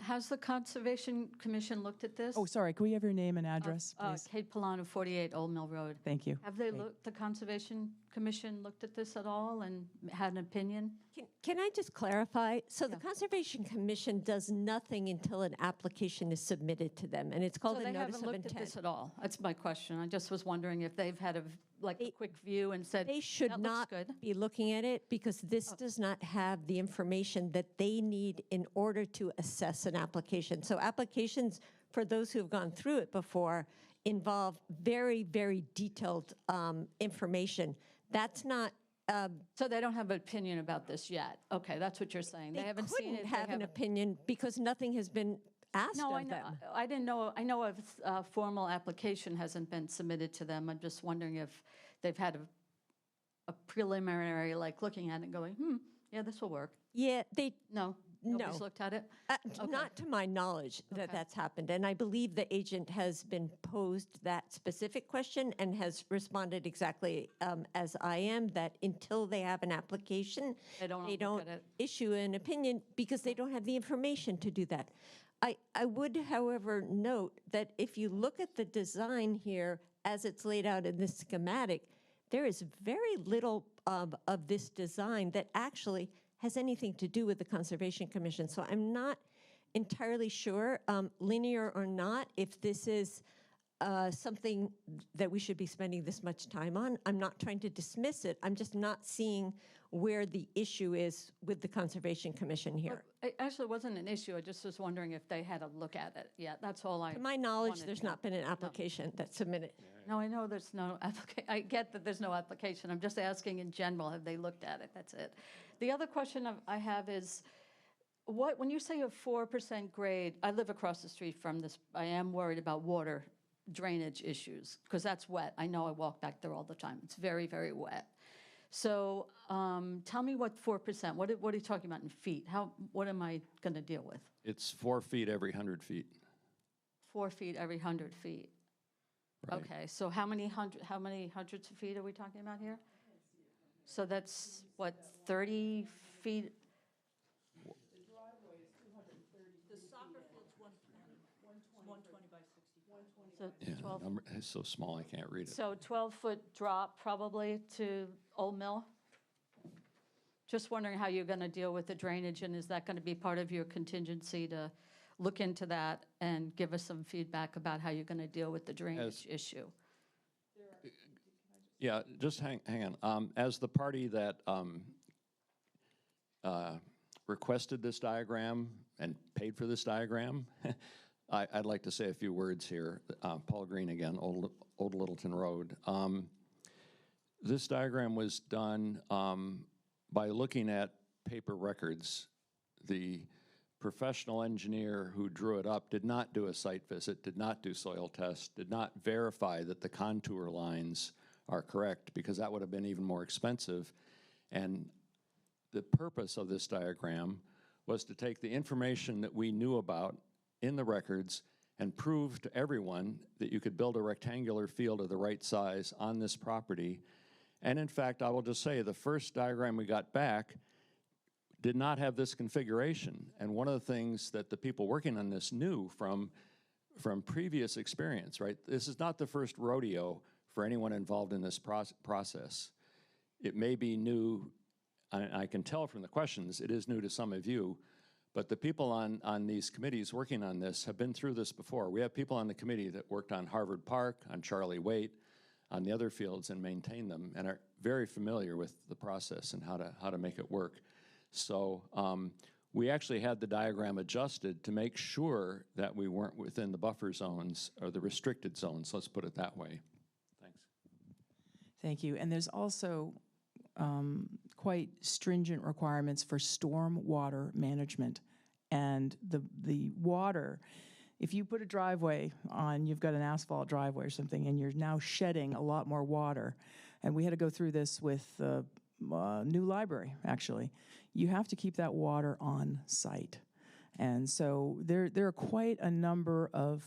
Has the Conservation Commission looked at this? Oh, sorry. Can we have your name and address, please? Kate Polano, 48 Old Mill Road. Thank you. Have they looked, the Conservation Commission looked at this at all and had an opinion? Can I just clarify? So the Conservation Commission does nothing until an application is submitted to them, and it's called So a they notice haven't of looked at intent. this at all? That's my question. I just was wondering if they've had a quick view and said, They should "That looks not good." be looking at it because this does not have the information that they need in order to assess an application. So applications, for those who have gone through it before, involve very, very detailed information. That's not. So they don't have an opinion about this yet? Okay, that's what you're saying. They haven't seen couldn't it. they have an haven't- opinion because nothing has been asked No, of I know. them. I didn't know. I know a formal application hasn't been submitted to them. I'm just wondering if they've had a preliminary, like looking at it and going, yeah, this will work. Yeah, they No, No. nobody's looked at it. Not to my knowledge that Okay. that's happened. And I believe the agent has been posed that specific question and has responded exactly as I am, that until they have an application, They don't they look don't at it. issue an opinion because they don't have the information to do that. I would, however, note that if you look at the design here as it's laid out in this schematic, there is very little of this design that actually has anything to do with the Conservation Commission. So I'm not entirely sure, linear or not, if this is something that we should be spending this much time on. I'm not trying to dismiss it. I'm just not seeing where the issue is with the Conservation Commission here. It actually wasn't an issue. I just was wondering if they had a look at it yet. That's all I. To my knowledge, wanted there's to know. not been an application that's submitted. No, I know there's no application. I get that there's no application. I'm just asking in general, have they looked at it? That's it. The other question I have is, when you say a 4% grade, I live across the street from this. I am worried about water drainage issues because that's wet. I know I walk back there all the time. It's very, very wet. So tell me what 4%, what are you talking about in feet? What am I going to deal with? It's 4 feet every 100 feet. 4 feet every 100 feet. Right. Okay, so how many hundreds of feet are we talking about here? So that's, what, 30 feet? So Yeah, 12, number is so small I can't read it. so 12-foot drop probably to Old Mill? Just wondering how you're going to deal with the drainage, and is that going to be part of your contingency to look into that and give us some feedback about how you're going to deal with the drainage issue? Yeah, just hang on. As the party that requested this diagram and paid for this diagram, I'd like to say a few words here. Paul Green again, Old Littleton Road. This diagram was done by looking at paper records. The professional engineer who drew it up did not do a site visit, did not do soil tests, did not verify that the contour lines are correct, because that would have been even more expensive. And the purpose of this diagram was to take the information that we knew about in the records and prove to everyone that you could build a rectangular field of the right size on this property. And in fact, I will just say, the first diagram we got back did not have this configuration. And one of the things that the people working on this knew from from previous experience, right? This is not the first rodeo for anyone involved in this process. It may be new, I can tell from the questions, it is new to some of you, but the people on these committees working on this have been through this before. We have people on the committee that worked on Harvard Park, on Charlie Waite, on the other fields and maintain them, and are very familiar with the process and how to make it work. So we actually had the diagram adjusted to make sure that we weren't within the buffer zones or the restricted zones, let's put it that way. Thanks. Thank you. And there's also quite stringent requirements for storm water management. And the water, if you put a driveway on, you've got an asphalt driveway or something, and you're now shedding a lot more water, and we had to go through this with the new library, actually. You have to keep that water on site. And so there are quite a number of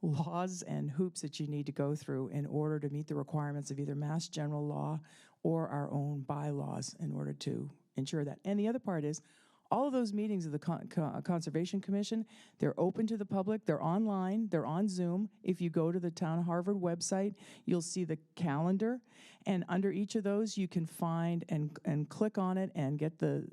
laws and hoops that you need to go through in order to meet the requirements of either Mass General Law or our own bylaws in order to ensure that. And the other part is, all of those meetings of the Conservation Commission, they're open to the public, they're online, they're on Zoom. If you go to the Town of Harvard website, you'll see the calendar, and under each of those you can find and click on it and get the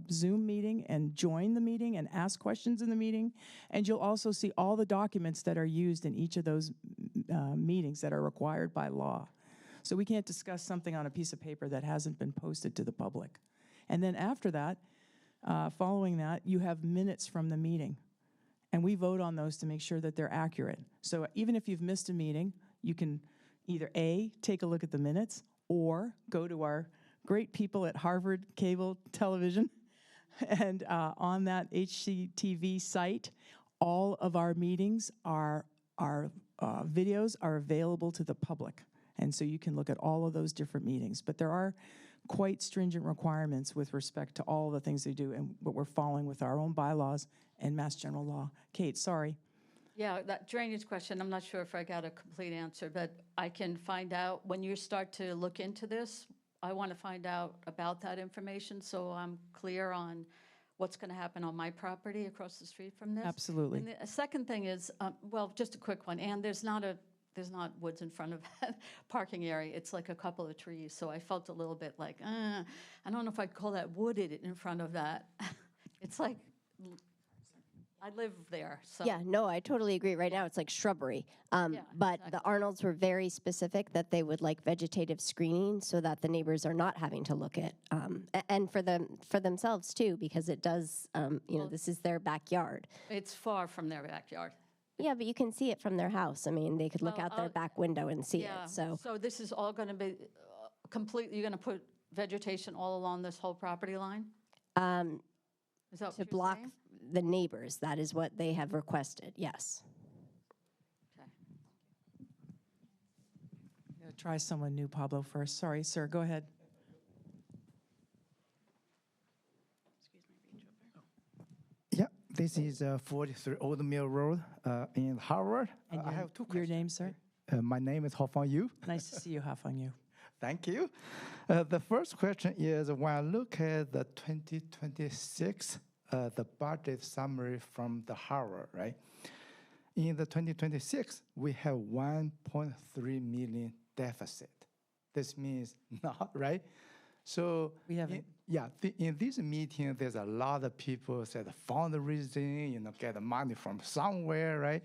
Zoom meeting and join the meeting and ask questions in the meeting. And you'll also see all the documents that are used in each of those meetings that are required by law. So we can't discuss something on a piece of paper that hasn't been posted to the public. And then after that, following that, you have minutes from the meeting. And we vote on those to make sure that they're accurate. So even if you've missed a meeting, you can either A, take a look at the minutes, or go to our great people at Harvard Cable Television. And on that HCTV site, all of our meetings, our videos are available to the public. And so you can look at all of those different meetings. But there are quite stringent requirements with respect to all the things they do, and what we're following with our own bylaws and Mass General Law. Kate, sorry. Yeah, that drainage question, I'm not sure if I got a complete answer, but I can find out when you start to look into this. I want to find out about that information so I'm clear on what's going to happen on my property across the street from this. Absolutely. And the second thing is, well, just a quick one, and there's not woods in front of that parking area. It's like a couple of trees. So I felt a little bit like, I don't know if I'd call that wooded in front of that. It's like, I live there, so. Yeah, no, I totally agree. Right now, it's like shrubbery. But exactly. the Arnolds were very specific that they would like vegetative screening so that the neighbors are not having to look at, and for themselves too, because it does, this is their backyard. It's far from their backyard. Yeah, but you can see it from their house. I mean, they could look out their back window and see it, so. So this is all going to be completely, you're going to put vegetation all along this whole property line? Is that what To you're block saying? the neighbors, that is what they have requested, yes. Okay. I'm gonna try someone new, Pablo, first. Sorry, sir, go ahead. Yeah, this is 43 Old Mill Road in Harvard. And I have two your questions. name, sir? My name is Hofang Yu. Nice to see you, Hafang Yu. Thank you. The first question is, when I look at the 2026, the budget summary from the Harvard, right? In the 2026, we have 1.3 million deficit. This means not, right? So We haven't. in this meeting, there's a lot of people said fundraising, get the money from somewhere, right?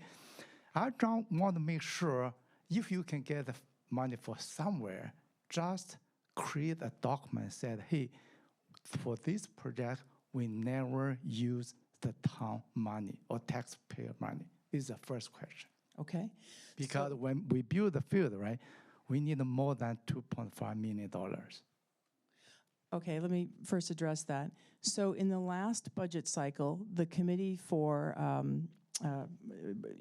I don't want to make sure if you can get the money for somewhere, just create a document said, hey, for this project, we never use the town money or taxpayer money. Is the first question. Okay. Because when we build the field, right, we need more than $2.5 million. Okay, let me first address that. So in the last budget cycle, the committee for, the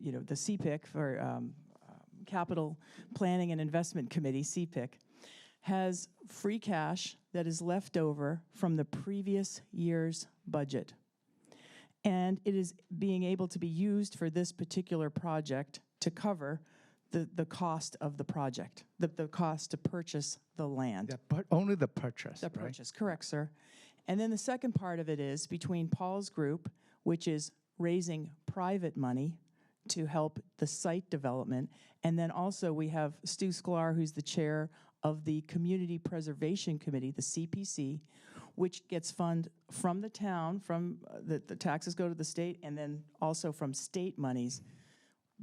CPIC, for Capital Planning and Investment Committee, CPIC, has free cash that is left over from the previous year's budget. And it is being able to be used for this particular project to cover the cost of the project, the cost to purchase the land. Yeah, but only the purchase, The right? purchase, correct, sir. And then the second part of it is between Paul's group, which is raising private money to help the site development. And then also we have Stu Sklar, who's the chair of the Community Preservation Committee, the CPC, which gets fund from the town, from the taxes go to the state, and then also from state monies.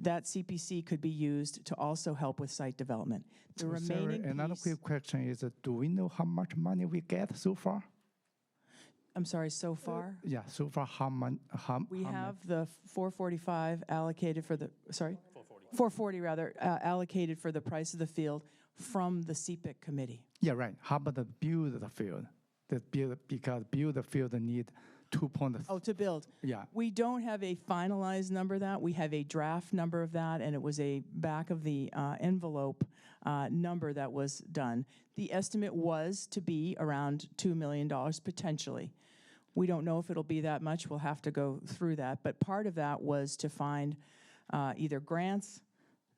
That CPC could be used to also help with site development. The So Sarah, remaining another piece, quick question is, do we know how much money we get so far? I'm sorry, so far? Yeah, so far how much? We have the 445 allocated for the, sorry? 440 rather, allocated for the price of the field from the CPIC committee. Yeah, right. How about the build the field? Because build the field need 2.3. Oh, to build. Yeah. We don't have a finalized number of that. We have a draft number of that, and it was a back of the envelope number that was done. The estimate was to be around $2 million potentially. We don't know if it'll be that much. We'll have to go through that. But part of that was to find either grants,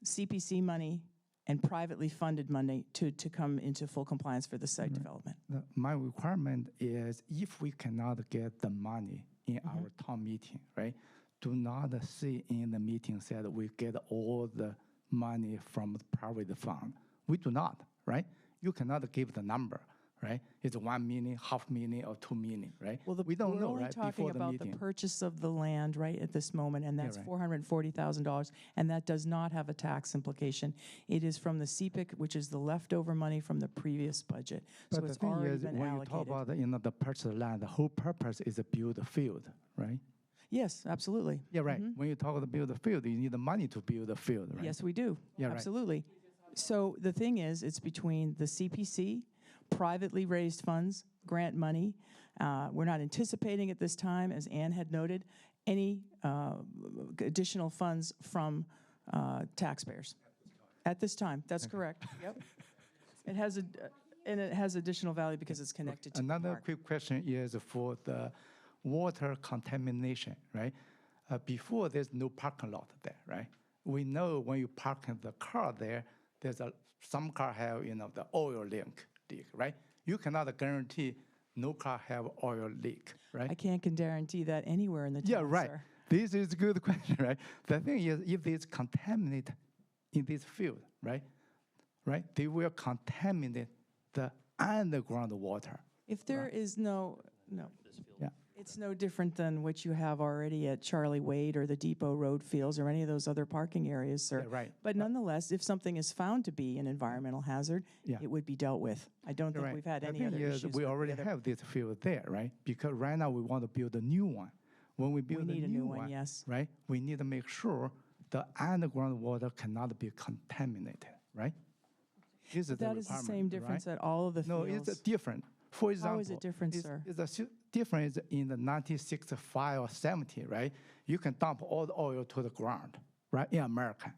CPC money, and privately funded money to come into full compliance for the site development. My requirement is if we cannot get the money in our town meeting, right? Do not say in the meeting said we get all the money from the private fund. We do not, right? You cannot give the number, right? It's 1 million, $500,000, or 2 million, right? Well, we don't we're know, only right? talking Before the about meeting. the purchase of the land right at this moment, and that's right. $440,000, and that does not have a tax implication. It is from the CPIC, which is the leftover money from the previous budget. But So the it's thing already is, been when allocated. you talk about the purchase of land, the whole purpose is to build a field, right? Yes, absolutely. Yeah, right. When you talk about build a field, you need the money to build a field, right? Yes, we do. Yeah, right. Absolutely. So the thing is, it's between the CPC, privately raised funds, grant money. We're not anticipating at this time, as Ann had noted, any additional funds from taxpayers. At this time, that's correct. Yep. It has and it has additional value because it's connected to the Another park. quick question is for the water contamination, right? Before, there's no parking lot there, right? We know when you park the car there, there's some car have, the oil leak, right? You cannot guarantee no car have oil leak, right? I can't guarantee that anywhere in the town, Yeah, right. sir. This is a good question, right? The thing is, if it's contaminated in this field, right, they will contaminate the underground water. If there is no, Yeah. it's no different than what you have already at Charlie Wade or the Depot Road fields or any of those other parking areas, sir. Yeah, right. But nonetheless, if something is found to be an environmental hazard, Yeah. it would be dealt with. I don't think Right. we've had The any thing other is, issues. we with the already other- have this field there, right? Because right now we want to build a new one. When we build need a new one, yes. right, we need to make sure the underground water cannot be contaminated, right? This is That is the requirement, same difference right? at all of the No, fields. it's different. For example, How is it different, it's, sir? It's a difference in the 1965 or 70, right? You can dump all the oil to the ground, right, in America,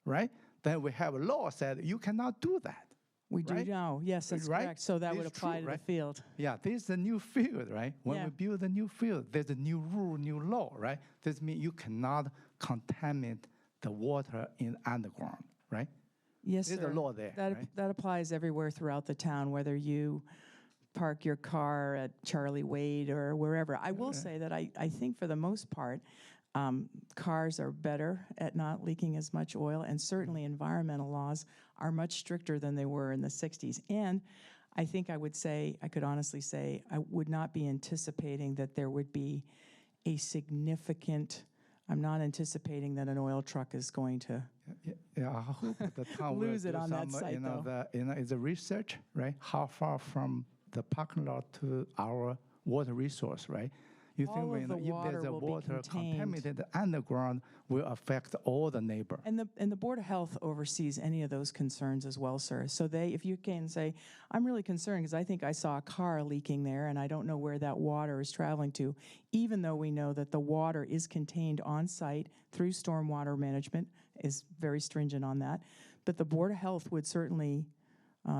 right? Then we have a law said you cannot do that. We do right? now. Yes, that's Right? correct. So that This would is apply true, to right? the field. Yeah, this is a new field, right? When Yeah. we build a new field, there's a new rule, new law, right? This means you cannot contaminate the water in underground, right? Yes, There's sir. a law there, That, right? that applies everywhere throughout the town, whether you park your car at Charlie Wade or wherever. I will say that I think for the most part, cars are better at not leaking as much oil, and certainly environmental laws are much stricter than they were in the 60s. And I think I could honestly say, I would not be anticipating that there would be a significant, I'm not anticipating that an oil truck is going to Yeah, I hope the town Lose will it do on that some, site, though. is a research, right? How far from the parking lot to our water resource, right? You All think of when, the if water there's a will be water contained. contaminated underground, will affect all the neighbor. And the Board of Health oversees any of those concerns as well, sir. So if you can say, I'm really concerned because I think I saw a car leaking there and I don't know where that water is traveling to, even though we know that the water is contained on site through stormwater management, is very stringent on that. But the Board of Health would certainly,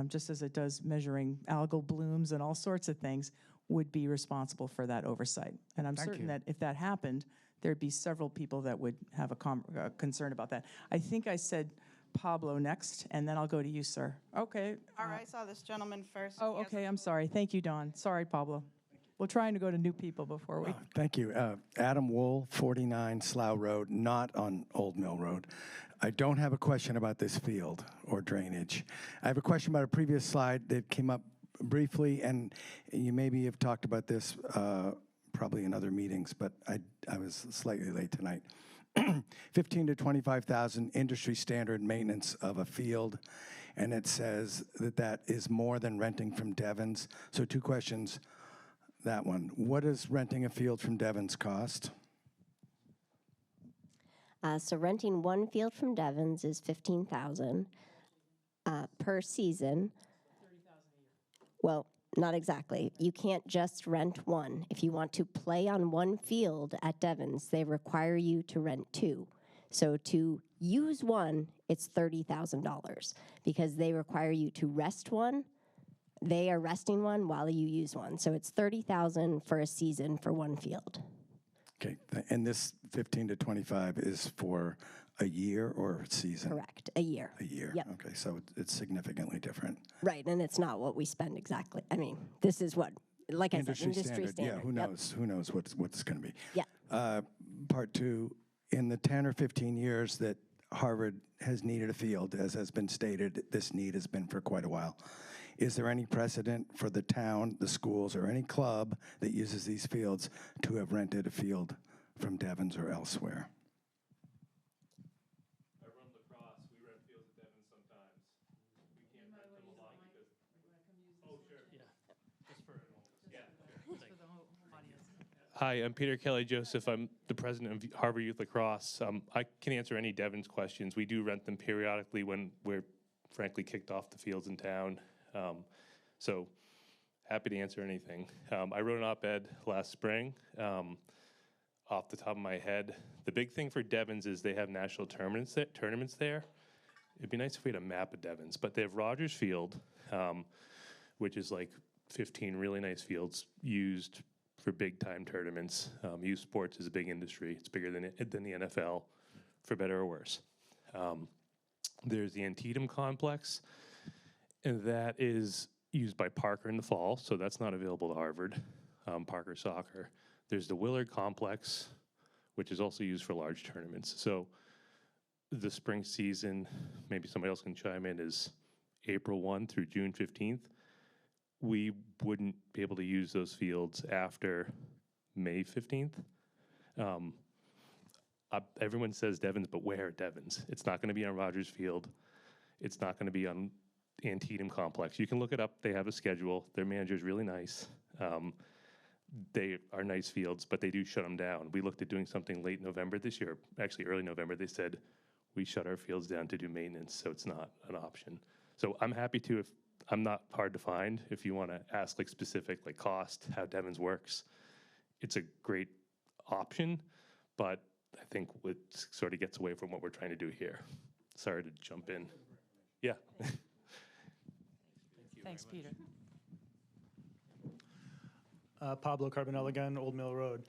just as it does measuring algal blooms and all sorts of things, would be responsible for that oversight. And I'm Thank certain you. that if that happened, there'd be several people that would have a concern about that. I think I said Pablo next, and then I'll go to you, sir. Okay. All right, I saw this gentleman first. Oh, He has okay, I'm sorry. Thank you, Dawn. Sorry, Pablo. We're trying to go to new people before we. Thank you. Adam Wool, 49 Slough Road, not on Old Mill Road. I don't have a question about this field or drainage. I have a question about a previous slide that came up briefly, and you maybe have talked about this probably in other meetings, but I was slightly late tonight. 15 to 25,000 industry standard maintenance of a field, and it says that that is more than renting from Devon's. So 2 questions. That one, what does renting a field from Devon's cost? So renting one field from Devon's is $15,000 per season. Well, not exactly. You can't just rent one. If you want to play on one field at Devon's, they require you to rent 2. So to use one, it's $30,000 because they require you to rest one. They are resting one while you use one. So it's $30,000 for a season for one field. Okay, and this 15 to 25 is for a year or a season? Correct, a year. A year. Yep. Okay, so it's significantly different. Right, and it's not what we spend exactly. I mean, this is what, like I said, industry standard. Yeah, who Yep. knows? Who knows what it's going to be? Yeah. Part 2, in the 10 or 15 years that Harvard has needed a field, as has been stated, this need has been for quite a while. Is there any precedent for the town, the schools, or any club that uses these fields to have rented a field from Devon's or elsewhere? I run lacrosse. We rent fields at Devon sometimes. We can't rent them a lot because. Oh, sure. Yeah. Just for Hi, I'm Peter Kelly Joseph. I'm the president of Harvard Youth Lacrosse. I can answer any Devon's questions. We do rent them periodically when we're frankly kicked off the fields in town. So happy to answer anything. I wrote an op-ed last spring. Off the top of my head, the big thing for Devon's is they have national tournaments there. It'd be nice if we had a map of Devon's, but they have Rogers Field, which is like 15 really nice fields used for big-time tournaments. Youth sports is a big industry. It's bigger than the NFL, for better or worse. There's the Antietam Complex, and that is used by Parker in the fall, so that's not available to Harvard, Parker Soccer. There's the Willard Complex, which is also used for large tournaments. So the spring season, maybe somebody else can chime in, is April 1 through June 15th. We wouldn't be able to use those fields after May 15th. Everyone says Devon's, but where at Devon's? It's not going to be on Rogers Field. It's not going to be on Antietam Complex. You can look it up. They have a schedule. Their manager's really nice. They are nice fields, but they do shut them down. We looked at doing something late November this year, actually early November. They said, we shut our fields down to do maintenance, so it's not an option. So I'm happy to, if I'm not hard to find, if you want to ask like specific like cost, how Devon's works, it's a great option, but I think it sort of gets away from what we're trying to do here. Sorry to jump in. Yeah. Thanks, Peter. Pablo Carbonell again, Old Mill Road.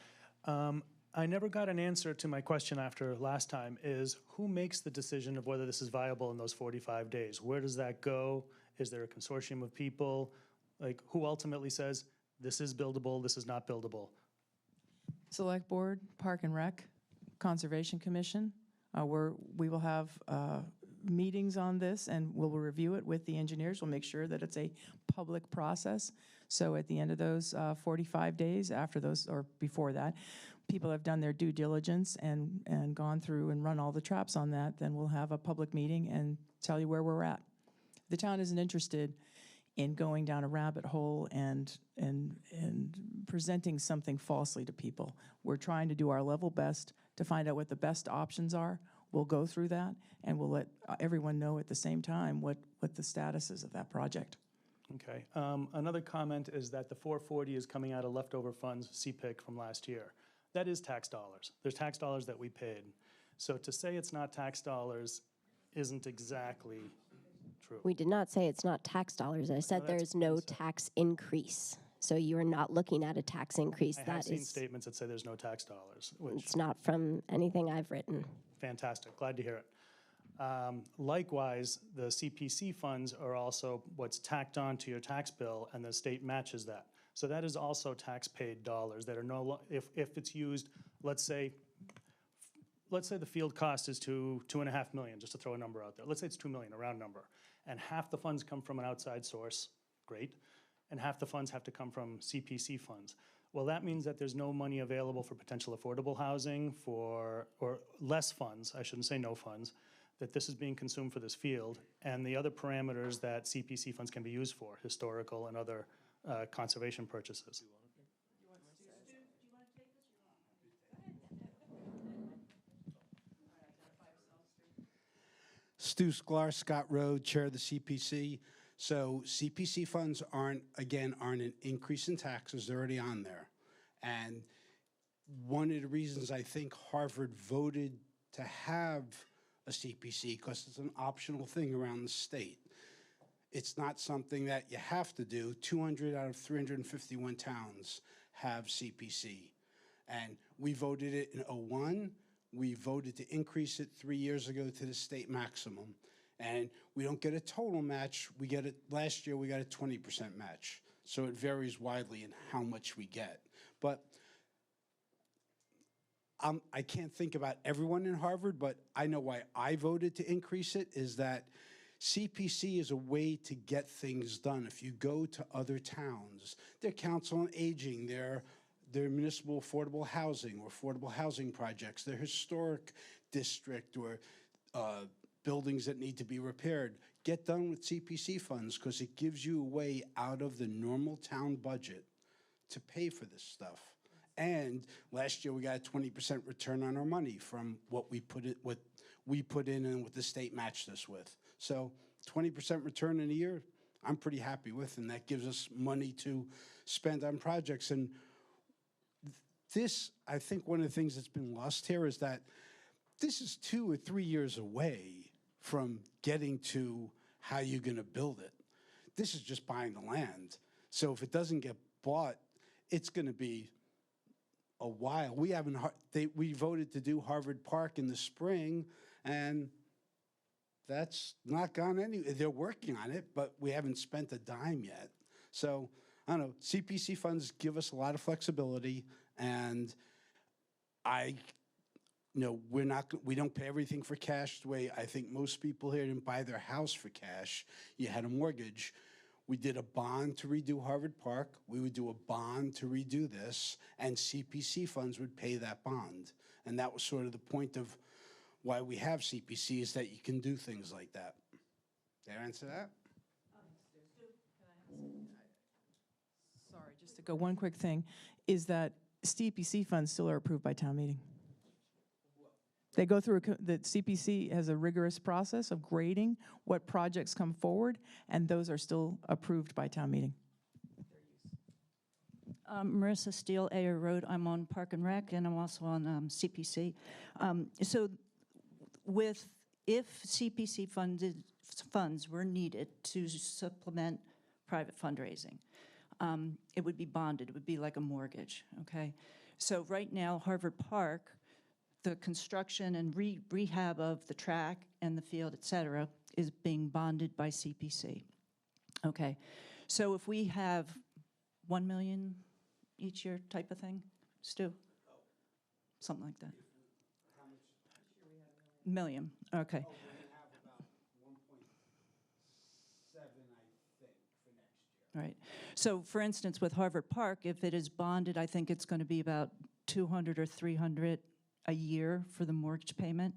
I never got an answer to my question after last time is who makes the decision of whether this is viable in those 45 days? Where does that go? Is there a consortium of people? Like who ultimately says this is buildable, this is not buildable? Select Board, Park and Rec, Conservation Commission. We will have meetings on this and we'll review it with the engineers. We'll make sure that it's a public process. So at the end of those 45 days, after those or before that, people have done their due diligence and gone through and run all the traps on that, then we'll have a public meeting and tell you where we're at. The town isn't interested in going down a rabbit hole and presenting something falsely to people. We're trying to do our level best to find out what the best options are. We'll go through that, and we'll let everyone know at the same time what the status is of that project. Okay. Another comment is that the 440 is coming out of leftover funds, CPIC from last year. That is tax dollars. There's tax dollars that we paid. So to say it's not tax dollars isn't exactly true. We did not say it's not tax dollars. I said there is no tax increase. So you are not looking at a tax increase. I have seen statements that say there's no tax dollars. Which it's not from anything I've written. Fantastic. Glad to hear it. Likewise, the CPC funds are also what's tacked on to your tax bill, and the state matches that. So that is also tax-paid dollars that are if it's used, let's say the field cost is $2.5 million, just to throw a number out there. Let's say it's $2 million, a round number. And half the funds come from an outside source, great. And half the funds have to come from CPC funds. Well, that means that there's no money available for potential affordable housing or less funds, I shouldn't say no funds, that this is being consumed for this field, and the other parameters that CPC funds can be used for, historical and other conservation purchases. Stu Sklar, Scott Road, Chair of the CPC. So CPC funds aren't an increase in taxes, they're already on there. And one of the reasons I think Harvard voted to have a CPC, because it's an optional thing around the state. It's not something that you have to do. 200 out of 351 towns have CPC. And we voted it in '01. We voted to increase it 3 years ago to the state maximum. And we don't get a total match. We get it, last year we got a 20% match. So it varies widely in how much we get. But I can't think about everyone in Harvard, but I know why I voted to increase it is that CPC is a way to get things done. If you go to other towns, their council on aging, their municipal affordable housing or affordable housing projects, their historic district or buildings that need to be repaired, get done with CPC funds because it gives you a way out of the normal town budget to pay for this stuff. And last year we got a 20% return on our money from what we put in and what the state matched us with. So 20% return in a year, I'm pretty happy with, and that gives us money to spend on projects. And this, I think one of the things that's been lost here is that this is 2 or 3 years away from getting to how you're going to build it. This is just buying the land. So if it doesn't get bought, it's going to be a while. We voted to do Harvard Park in the spring, and that's not gone anywhere. They're working on it, but we haven't spent a dime yet. So I don't know. CPC funds give us a lot of flexibility, and we don't pay everything for cash the way I think most people here didn't buy their house for cash. You had a mortgage. We did a bond to redo Harvard Park. We would do a bond to redo this, and CPC funds would pay that bond. And that was sort of the point of why we have CPC, is that you can do things like that. Did I answer that? Sorry, just to go one quick thing, is that CPC funds still are approved by town meeting. They go through, the CPC has a rigorous process of grading what projects come forward, and those are still approved by town meeting. Marissa Steele, Ayer Road. I'm on Park and Rec, and I'm also on CPC. So if CPC funds were needed to supplement private fundraising, it would be bonded. It would be like a mortgage, okay? So right now, Harvard Park, the construction and rehab of the track and the field, et cetera, is being bonded by CPC. Okay, so if we have 1 million each year type of thing, Stu? Something like that. Million, okay. Oh, we have about 1.7, I think, for next year. Right, so for instance, with Harvard Park, if it is bonded, I think it's going to be about 200 or 300 a year for the mortgage payment,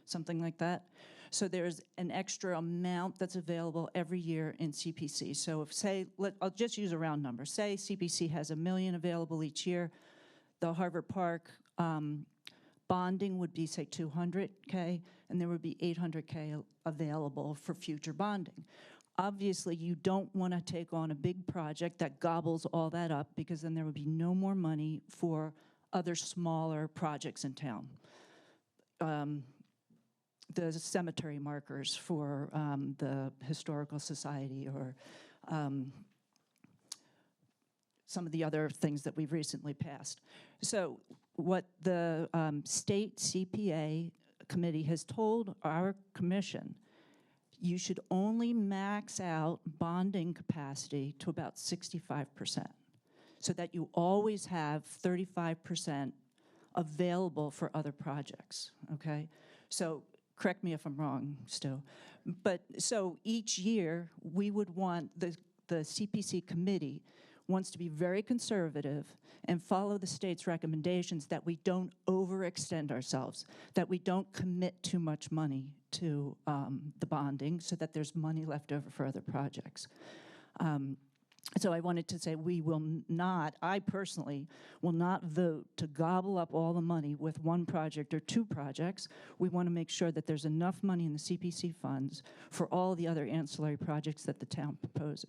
something like that. So there's an extra amount that's available every year in CPC. So if, say, I'll just use a round number. Say CPC has $1 million available each year. The Harvard Park bonding would be, say, $200K, and there would be $800K available for future bonding. Obviously, you don't want to take on a big project that gobbles all that up, because then there would be no more money for other smaller projects in town. The cemetery markers for the Historical Society, or some of the other things that we've recently passed. So what the state CPA committee has told our commission, you should only max out bonding capacity to about 65%. so that you always have 35% available for other projects, okay? So correct me if I'm wrong, Stu. But so each year, we would want, the CPC committee wants to be very conservative and follow the state's recommendations that we don't overextend ourselves, that we don't commit too much money to the bonding so that there's money left over for other projects. So I wanted to say we will not, I personally will not vote to gobble up all the money with one project or two projects. We want to make sure that there's enough money in the CPC funds for all the other ancillary projects that the town proposes.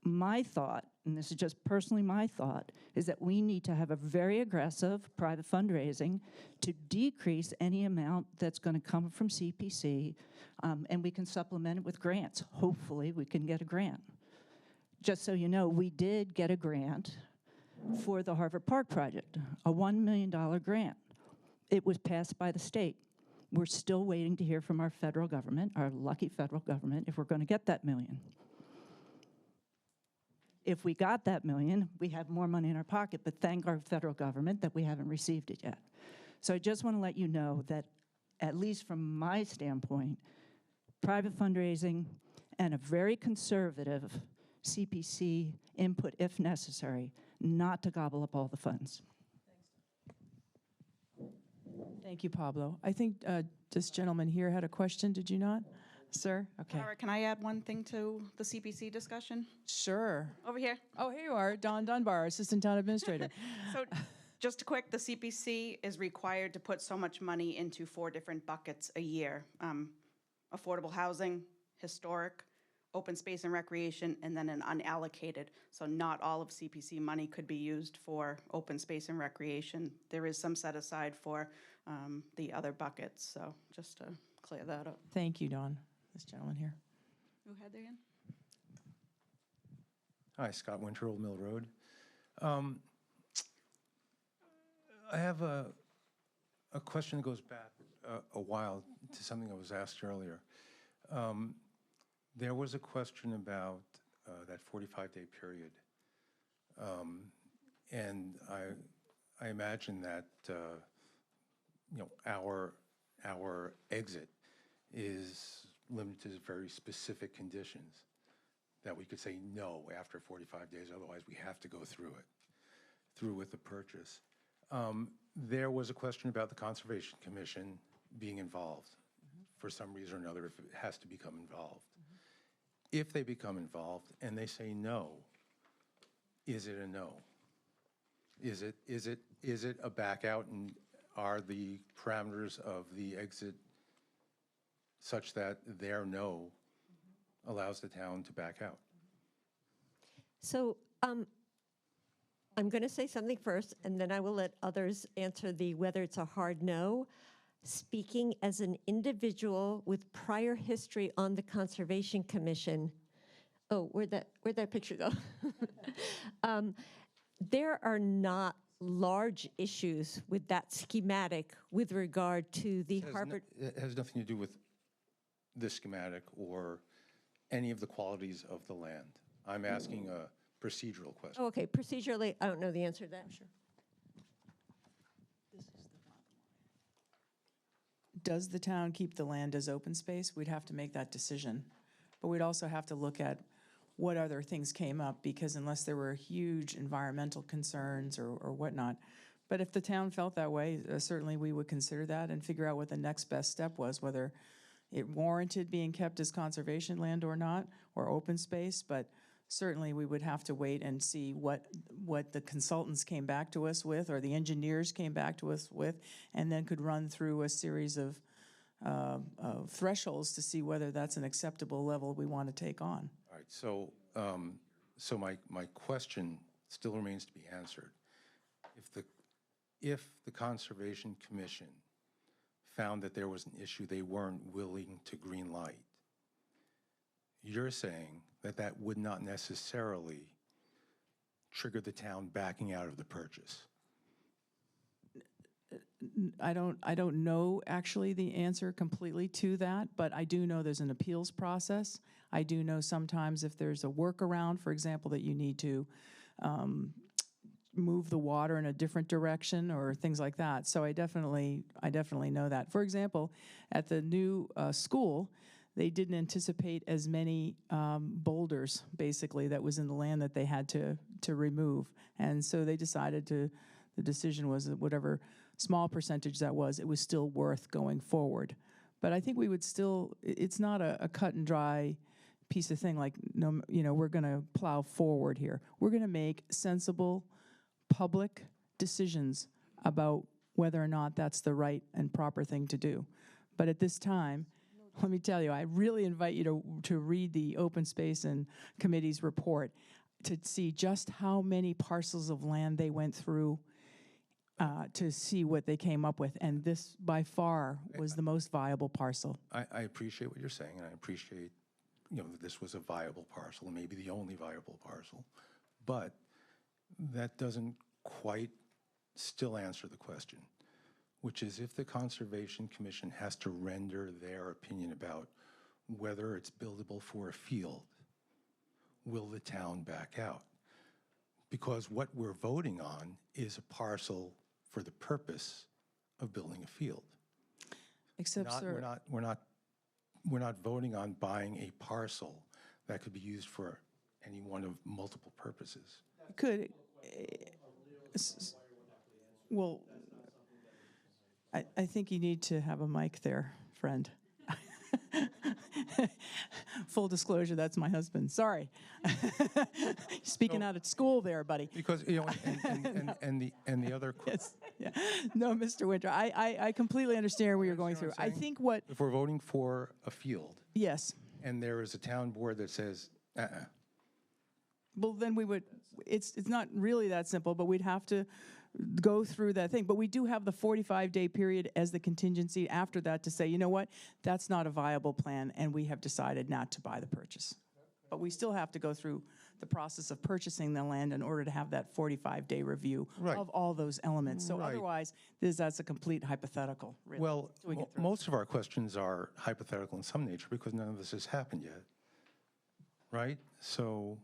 My thought, and this is just personally my thought, is that we need to have a very aggressive private fundraising to decrease any amount that's going to come from CPC, and we can supplement it with grants. Hopefully, we can get a grant. Just so you know, we did get a grant for the Harvard Park project, a $1 million grant. It was passed by the state. We're still waiting to hear from our federal government, our lucky federal government, if we're going to get that million. If we got that million, we have more money in our pocket, but thank our federal government that we haven't received it yet. So I just want to let you know that, at least from my standpoint, private fundraising and a very conservative CPC input, if necessary, not to gobble up all the funds. Thank you, Pablo. I think this gentleman here had a question, did you not? Sir? Okay. All right, can I add one thing to the CPC discussion? Sure. Over here. Oh, here you are, Don Dunbar, Assistant Town Administrator. So just quick, the CPC is required to put so much money into 4 different buckets a year. Affordable housing, historic, open space and recreation, and then an unallocated. So not all of CPC money could be used for open space and recreation. There is some set aside for the other buckets, so just to clear that up. Thank you, Don. This gentleman here. Who had their hand? Hi, Scott Winter, Old Mill Road. I have a question that goes back a while to something that was asked earlier. There was a question about that 45-day period. And I imagine that our exit is limited to very specific conditions that we could say no after 45 days, otherwise we have to go through with the purchase. There was a question about the Conservation Commission being involved for some reason or another, if it has to become involved. If they become involved and they say no, is it a no? Is it a back out, and are the parameters of the exit such that their no allows the town to back out? So I'm going to say something first, and then I will let others answer whether it's a hard no. Speaking as an individual with prior history on the Conservation Commission, where'd that picture go? There are not large issues with that schematic with regard to the Harvard. It has nothing to do with the schematic or any of the qualities of the land. I'm asking a procedural question. Oh, okay, procedurally, I don't know the answer to that. Sure. Does the town keep the land as open space? We'd have to make that decision. But we'd also have to look at what other things came up, because unless there were huge environmental concerns or whatnot. But if the town felt that way, certainly we would consider that and figure out what the next best step was, whether it warranted being kept as conservation land or not, or open space. But certainly we would have to wait and see what the consultants came back to us with, or the engineers came back to us with, and then could run through a series of thresholds to see whether that's an acceptable level we want to take on. All right, so my question still remains to be answered. If the Conservation Commission found that there was an issue they weren't willing to green light, you're saying that that would not necessarily trigger the town backing out of the purchase? I don't know actually the answer completely to that, but I do know there's an appeals process. I do know sometimes if there's a workaround, for example, that you need to move the water in a different direction or things like that. So I definitely know that. For example, at the new school, they didn't anticipate as many boulders, basically, that was in the land that they had to remove. And so they decided the decision was that whatever small percentage that was, it was still worth going forward. But I think we would still, it's not a cut and dry piece of thing like, no, we're going to plow forward here. We're going to make sensible public decisions about whether or not that's the right and proper thing to do. But at this time, let me tell you, I really invite you to read the Open Space and Committee's report to see just how many parcels of land they went through to see what they came up with. And this, by far, was the most viable parcel. I appreciate what you're saying, and I appreciate, that this was a viable parcel, and maybe the only viable parcel. But that doesn't quite still answer the question, which is if the Conservation Commission has to render their opinion about whether it's buildable for a field, will the town back out? Because what we're voting on is a parcel for the purpose of building a field. Except, sir, we're not voting on buying a parcel that could be used for any one of multiple purposes. Could, well, I think you need to have a mic there, friend. Full disclosure, that's my husband. Sorry. Speaking out at school there, buddy. Because, and the other... Yes, yeah. No, Mr. Winter, I completely understand what you're going through. I think what... If we're voting for a field... Yes. And there is a town board that says, well, then we would, it's not really that simple, but we'd have to go through that thing. But we do have the 45-day period as the contingency after that to say, you know what, that's not a viable plan, and we have decided not to buy the purchase. But we still have to go through the process of purchasing the land in order to have that 45-day review of all those elements. So otherwise, that's a complete hypothetical, really. Well, most of our questions are hypothetical in some nature because none of this has happened yet, right? So,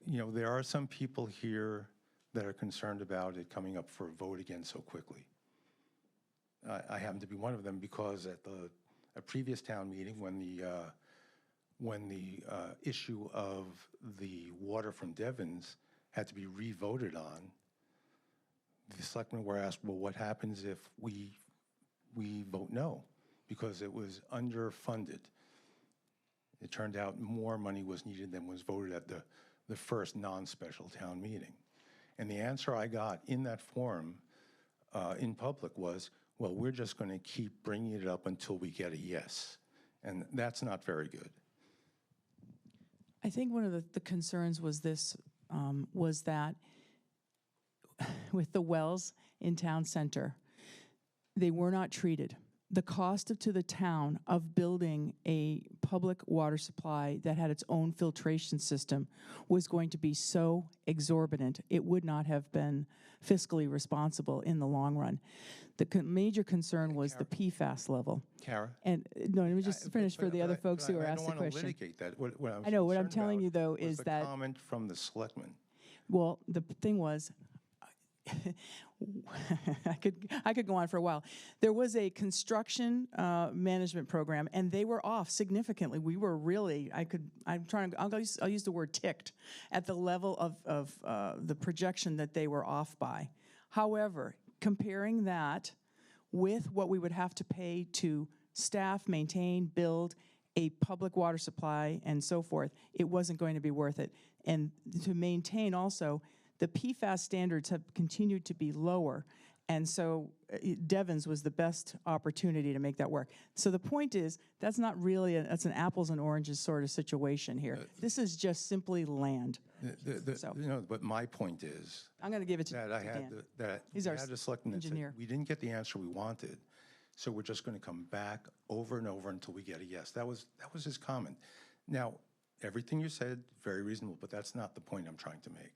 there are some people here that are concerned about it coming up for a vote again so quickly. I happen to be one of them because at a previous town meeting when the issue of the water from Devon's had to be re-voted on, the selectmen were asked, well, what happens if we vote no? Because it was underfunded. It turned out more money was needed than was voted at the first non-special town meeting. And the answer I got in that forum in public was, well, we're just going to keep bringing it up until we get a yes. And that's not very good. I think one of the concerns was this, was that with the wells in town center, they were not treated. The cost to the town of building a public water supply that had its own filtration system was going to be so exorbitant, it would not have been fiscally responsible in the long run. The major concern was the PFAS level. Kara? And no, let me just finish for the other folks who are asked the question. I don't want to litigate that. I know, what I'm telling you, though, is that... the comment from the selectmen. Well, the thing was, I could go on for a while. There was a construction management program, and they were off significantly. We were really, I'll use the word ticked at the level of the projection that they were off by. However, comparing that with what we would have to pay to staff, maintain, build a public water supply and so forth, it wasn't going to be worth it. And to maintain also, the PFAS standards have continued to be lower, and so Devon's was the best opportunity to make that work. So the point is, that's not really, that's an apples and oranges sort of situation here. This is just simply land. But my point is... I'm going to give it to Dan. He's our a selectman engineer. That said, we didn't get the answer we wanted, so we're just going to come back over and over until we get a yes. That was his comment. Now, everything you said, very reasonable, but that's not the point I'm trying to make.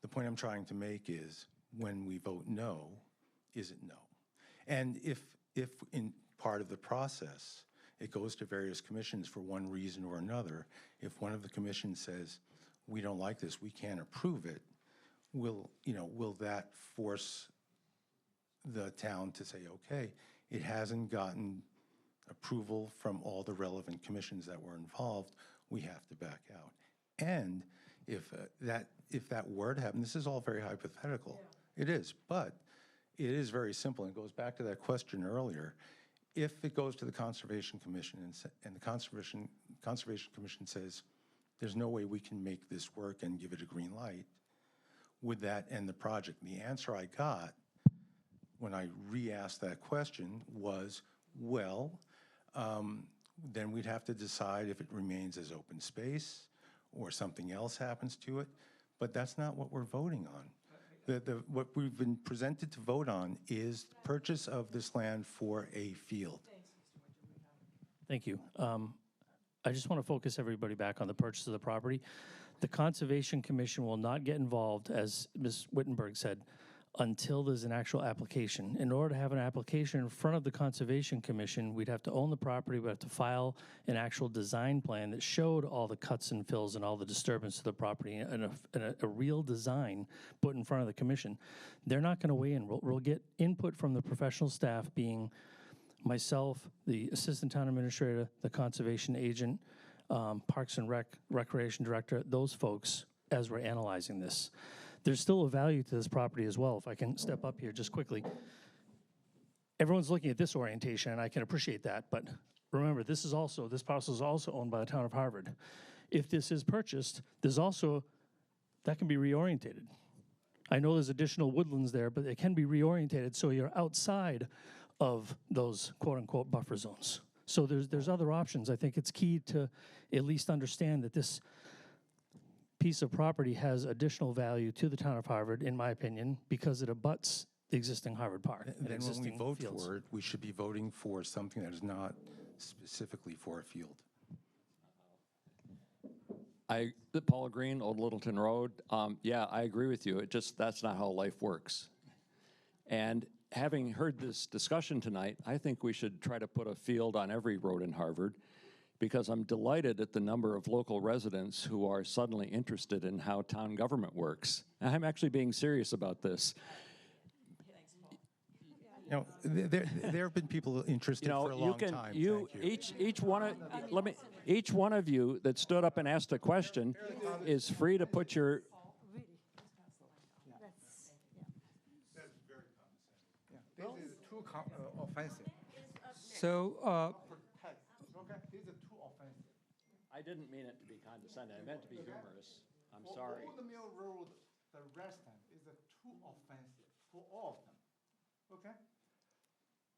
The point I'm trying to make is when we vote no, is it no? And if in part of the process it goes to various commissions for one reason or another, if one of the commissions says, we don't like this, we can't approve it, will that force the town to say, okay, it hasn't gotten approval from all the relevant commissions that were involved, we have to back out. And if that were to happen, this is all very hypothetical. Yeah. It is, but it is very simple, and it goes back to that question earlier. If it goes to the Conservation Commission and the Conservation Commission says, there's no way we can make this work and give it a green light, would that end the project? And the answer I got when I re-asked that question was, well, then we'd have to decide if it remains as open space or something else happens to it. But that's not what we're voting on. What we've been presented to vote on is purchase of this land for a field. Thank you. I just want to focus everybody back on the purchase of the property. The Conservation Commission will not get involved, as Ms. Wittenberg said, until there's an actual application. In order to have an application in front of the Conservation Commission, we'd have to own the property, we'd have to file an actual design plan that showed all the cuts and fills and all the disturbance to the property, and a real design put in front of the commission. They're not going to weigh in. We'll get input from the professional staff, being myself, the assistant town administrator, the conservation agent, Parks and Recreation director, those folks, as we're analyzing this. There's still a value to this property as well. If I can step up here just quickly. Everyone's looking at this orientation, and I can appreciate that, but remember, this parcel is also owned by the town of Harvard. If this is purchased, there's also, that can be reorientated. I know there's additional woodlands there, but it can be reorientated so you're outside of those quote-unquote buffer zones. So there's other options. I think it's key to at least understand that this piece of property has additional value to the town of Harvard, in my opinion, because it abuts the existing Harvard Park. And then when we vote for it, we should be voting for something that is not specifically for a field. Paula Green, Old Littleton Road. Yeah, I agree with you. That's not how life works. And having heard this discussion tonight, I think we should try to put a field on every road in Harvard, because I'm delighted at the number of local residents who are suddenly interested in how town government works. And I'm actually being serious about this. There have been people interested for a long time. Each one of you that stood up and asked a question is free to put your. This is too offensive. So. I didn't mean it to be condescending. I meant to be humorous. I'm sorry. Old Mill Road, the restaurant is too offensive for all of them. Okay?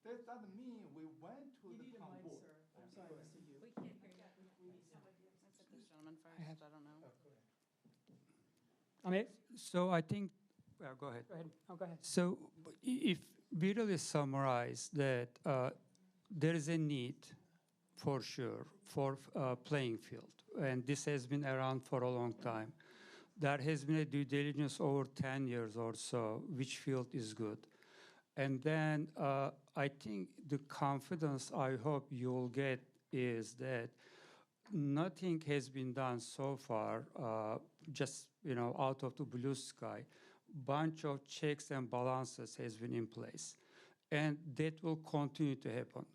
That doesn't mean we went to the town board. I'm sorry, Mr. Yu. We can't hear you. This gentleman first, I don't know. So I think, well, go ahead. Go ahead. Oh, go ahead. So if we really summarize that there is a need for sure for playing field, and this has been around for a long time. There has been a due diligence over 10 years or so, which field is good. And then I think the confidence I hope you'll get is that nothing has been done so far, just out of the blue sky. Bunch of checks and balances has been in place, and that will continue to happen.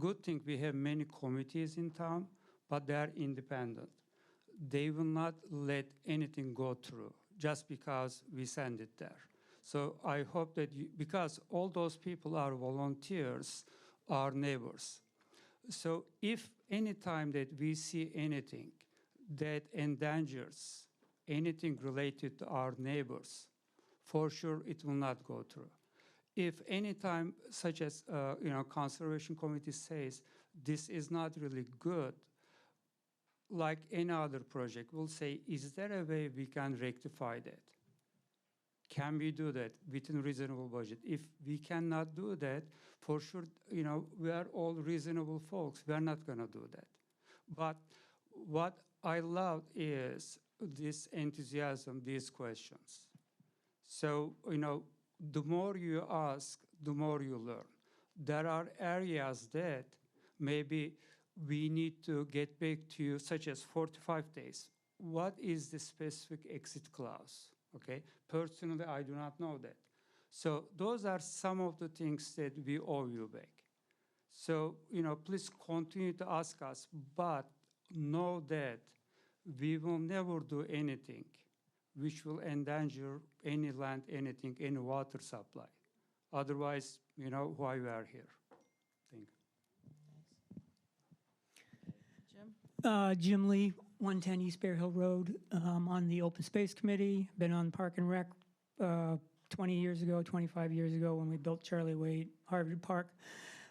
Good thing we have many committees in town, but they are independent. They will not let anything go through just because we send it there. So I hope that because all those people are volunteers, are neighbors. So if any time that we see anything that endangers anything related to our neighbors, for sure it will not go through. If any time, such as Conservation Committee says, this is not really good, like any other project, we'll say, is there a way we can rectify that? Can we do that within reasonable budget? If we cannot do that, for sure, we are all reasonable folks. We are not going to do that. But what I love is this enthusiasm, these questions. So, the more you ask, the more you learn. There are areas that maybe we need to get back to you, such as 45 days. what is the specific exit clause? Okay, personally, I do not know that. So those are some of the things that we owe you back. So, please continue to ask us, but know that we will never do anything which will endanger any land, anything, any water supply. Otherwise, why we are here. Thank you. Jim Lee, 110 East Bear Hill Road. On the Open Space Committee, been on Park and Rec 20 years ago, 25 years ago when we built Charlie Wade Harvard Park.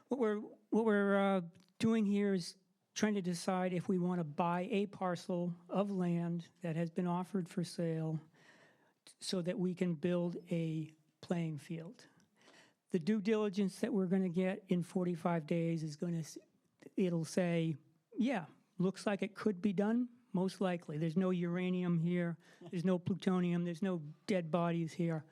What we're doing here is trying to decide if we want to buy a parcel of land that has been offered for sale so that we can build a playing field. The due diligence that we're going to get in 45 days is it'll say, yeah, looks like it could be done, most likely. There's no uranium here, there's no plutonium, there's no dead bodies here.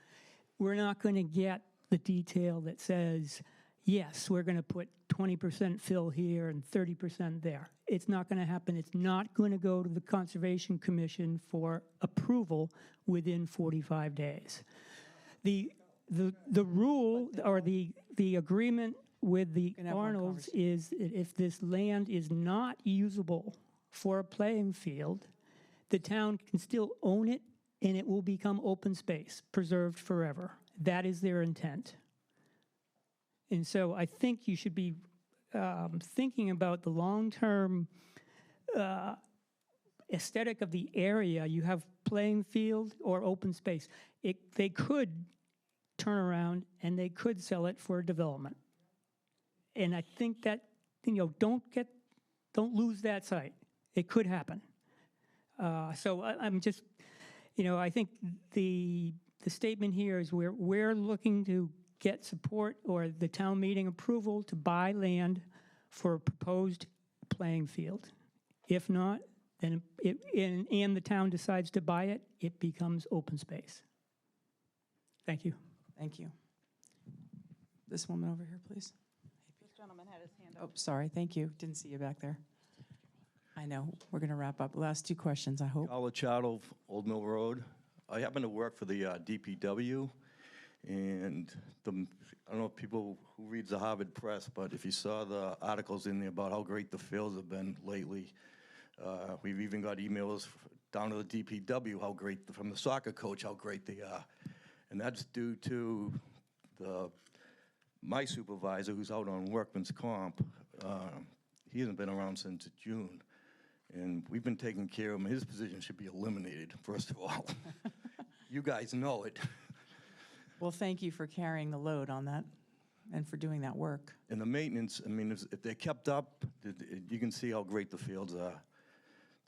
We're not going to get the detail that says, yes, we're going to put 20% fill here and 30% there. It's not going to happen. It's not going to go to the Conservation Commission for approval within 45 days. The rule or the agreement with the Arnolds is that if this land is not usable for a playing field, the town can still own it and it will become open space, preserved forever. That is their intent. And so I think you should be thinking about the long-term aesthetic of the area. You have playing field or open space. They could turn around and they could sell it for development. And I think that, don't lose that sight. It could happen. So I'm just, I think the statement here is we're looking to get support or the town meeting approval to buy land for a proposed playing field. If not, then and the town decides to buy it, it becomes open space. Thank you. Thank you. This woman over here, please. This gentleman had his hand up. Oh, sorry, thank you. Didn't see you back there. I know, we're going to wrap up. Last two questions, I hope. Colachado, Old Mill Road. I happen to work for the DPW, and I don't know if people who reads the Harvard Press, but if you saw the articles in there about how great the fields have been lately, we've even got emails down to the DPW, how great, from the soccer coach, how great they are. And that's due to my supervisor, who's out on workman's comp. He hasn't been around since June. And we've been taking care of him. His position should be eliminated, first of all. You guys know it. Well, thank you for carrying the load on that and for doing that work. And the maintenance, I mean, if they're kept up, you can see how great the fields are.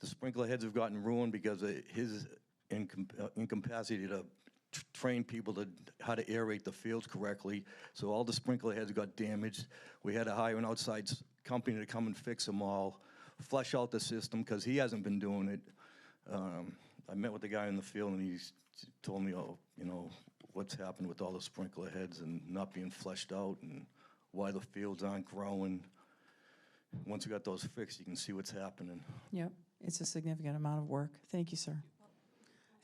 The sprinkler heads have gotten ruined because of his incapacity to train people to how to aerate the fields correctly. So all the sprinkler heads got damaged. We had to hire an outside company to come and fix them all, flush out the system because he hasn't been doing it. I met with the guy in the field and he told me, what's happened with all the sprinkler heads and not being flushed out and why the fields aren't growing. Once you got those fixed, you can see what's happening. Yep, it's a significant amount of work. Thank you, sir.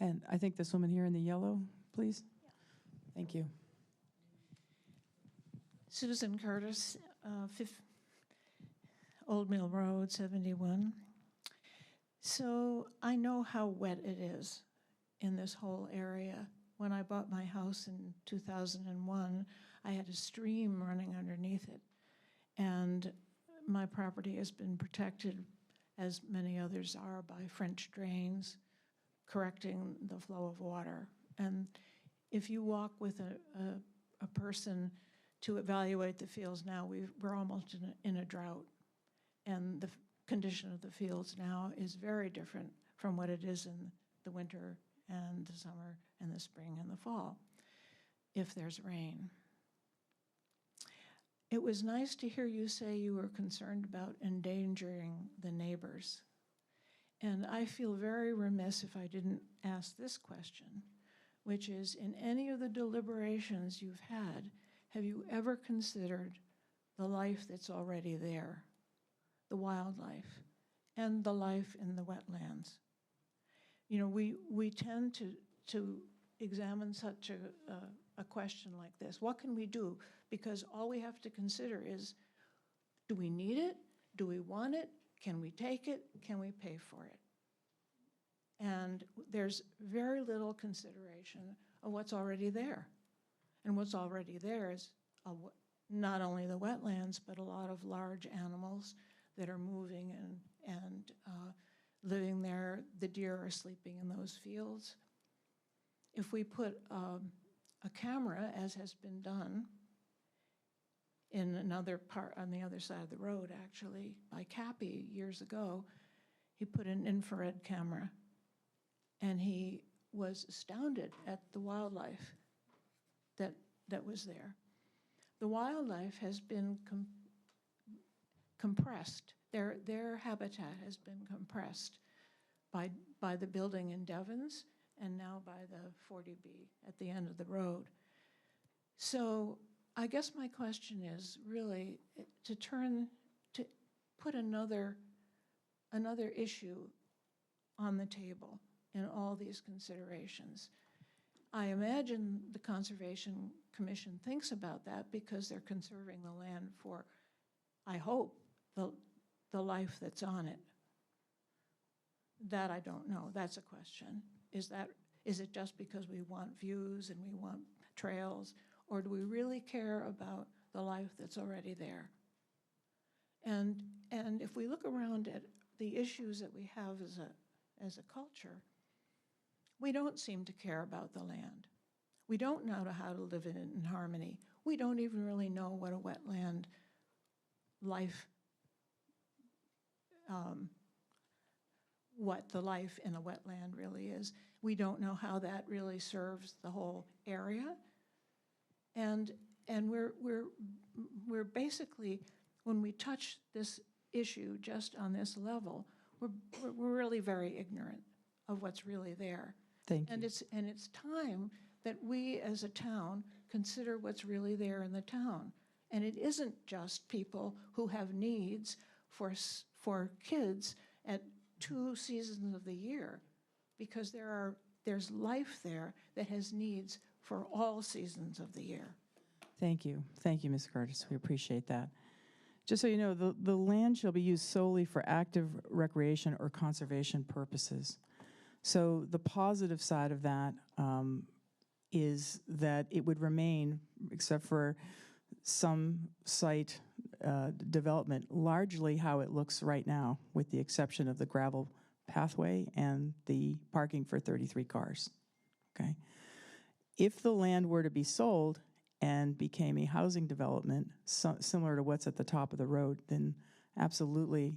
And I think this woman here in the yellow, please. Thank you. Susan Curtis, Old Mill Road, 71. So I know how wet it is in this whole area. When I bought my house in 2001, I had a stream running underneath it. And my property has been protected, as many others are, by French drains, correcting the flow of water. And if you walk with a person to evaluate the fields now, we're almost in a drought. And the condition of the fields now is very different from what it is in the winter and the summer and the spring and the fall, if there's rain. It was nice to hear you say you were concerned about endangering the neighbors. And I feel very remiss if I didn't ask this question, which is, in any of the deliberations you've had, have you ever considered the life that's already there, the wildlife, and the life in the wetlands? you know, we tend to examine such a question like this. What can we do? Because all we have to consider is, do we need it? Do we want it? Can we take it? Can we pay for it? And there's very little consideration of what's already there. And what's already there is not only the wetlands, but a lot of large animals that are moving and living there. The deer are sleeping in those fields. If we put a camera, as has been done in another part on the other side of the road, actually, by Cappy years ago, he put an infrared camera, and he was astounded at the wildlife that was there. The wildlife has been compressed. Their habitat has been compressed by the building in Devons and now by the 40B at the end of the road. So I guess my question is really to put another issue on the table in all these considerations. I imagine the Conservation Commission thinks about that because they're conserving the land for, I hope, the life that's on it. That I don't know. That's a question. Is it just because we want views and we want trails, or do we really care about the life that's already there? And if we look around at the issues that we have as a culture, we don't seem to care about the land. We don't know how to live in harmony. We don't even really know what a wetland life, what the life in a wetland really is. We don't know how that really serves the whole area. And we're basically, when we touch this issue just on this level, we're really very ignorant of what's really there. Thank you. And it's time that we as a town consider what's really there in the town. And it isn't just people who have needs for kids at 2 seasons of the year, because there's life there that has needs for all seasons of the year. Thank you. Thank you, Ms. Curtis. We appreciate that. Just so you know, the land shall be used solely for active recreation or conservation purposes. So the positive side of that is that it would remain, except for some site development, largely how it looks right now, with the exception of the gravel pathway and the parking for 33 cars, okay? If the land were to be sold and became a housing development similar to what's at the top of the road, then absolutely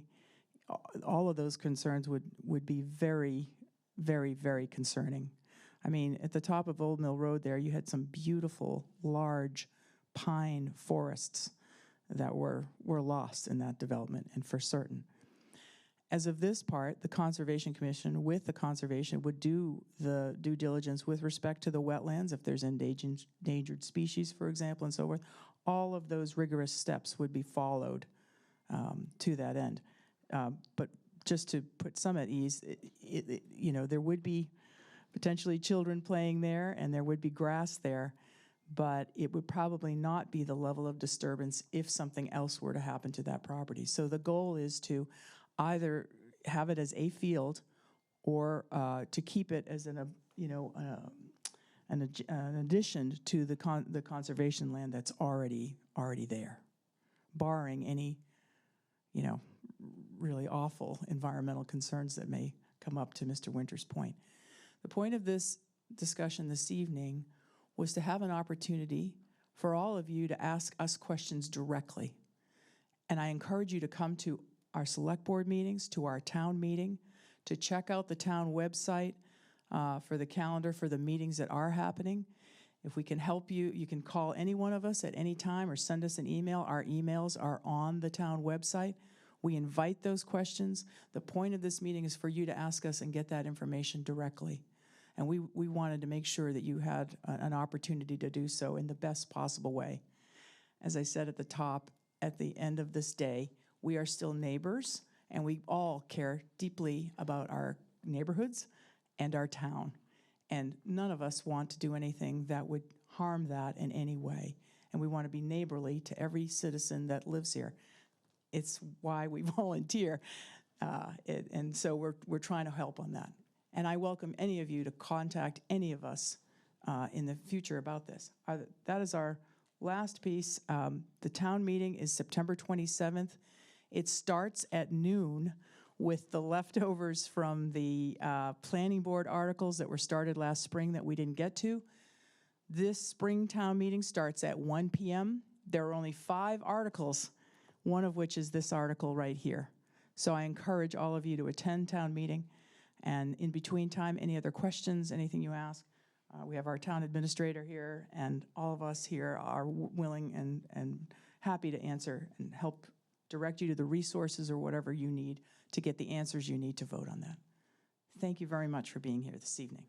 all of those concerns would be very, very, very concerning. I mean, at the top of Old Mill Road there, you had some beautiful, large pine forests that were lost in that development, and for certain. As of this part, the Conservation Commission with the conservation would do the due diligence with respect to the wetlands, if there's endangered species, for example, and so forth. All of those rigorous steps would be followed to that end. But just to put some at ease, you know, there would be potentially children playing there, and there would be grass there, but it would probably not be the level of disturbance if something else were to happen to that property. So the goal is to either have it as a field, or to keep it as an addition to the conservation land that's already there, barring any, you know, really awful environmental concerns that may come up, to Mr. Winter's point. The point of this discussion this evening was to have an opportunity for all of you to ask us questions directly. And I encourage you to come to our select board meetings, to our town meeting, to check out the town website for the calendar for the meetings that are happening. If we can help you, you can call any one of us at any time or send us an email. Our emails are on the town website. We invite those questions. The point of this meeting is for you to ask us and get that information directly. And we wanted to make sure that you had an opportunity to do so in the best possible way. As I said at the top, at the end of this day, we are still neighbors, and we all care deeply about our neighborhoods and our town. And none of us want to do anything that would harm that in any way. And we want to be neighborly to every citizen that lives here. It's why we volunteer. And so we're trying to help on that. And I welcome any of you to contact any of us in the future about this. That is our last piece. The town meeting is September 27th. It starts at noon with the leftovers from the planning board articles that were started last spring that we didn't get to. This spring town meeting starts at 1 p.m. There are only 5 articles, one of which is this article right here. So I encourage all of you to attend town meeting. And in between time, any other questions, anything you ask, we have our town administrator here, and all of us here are willing and happy to answer and help direct you to the resources or whatever you need to get the answers you need to vote on that. Thank you very much for being here this evening.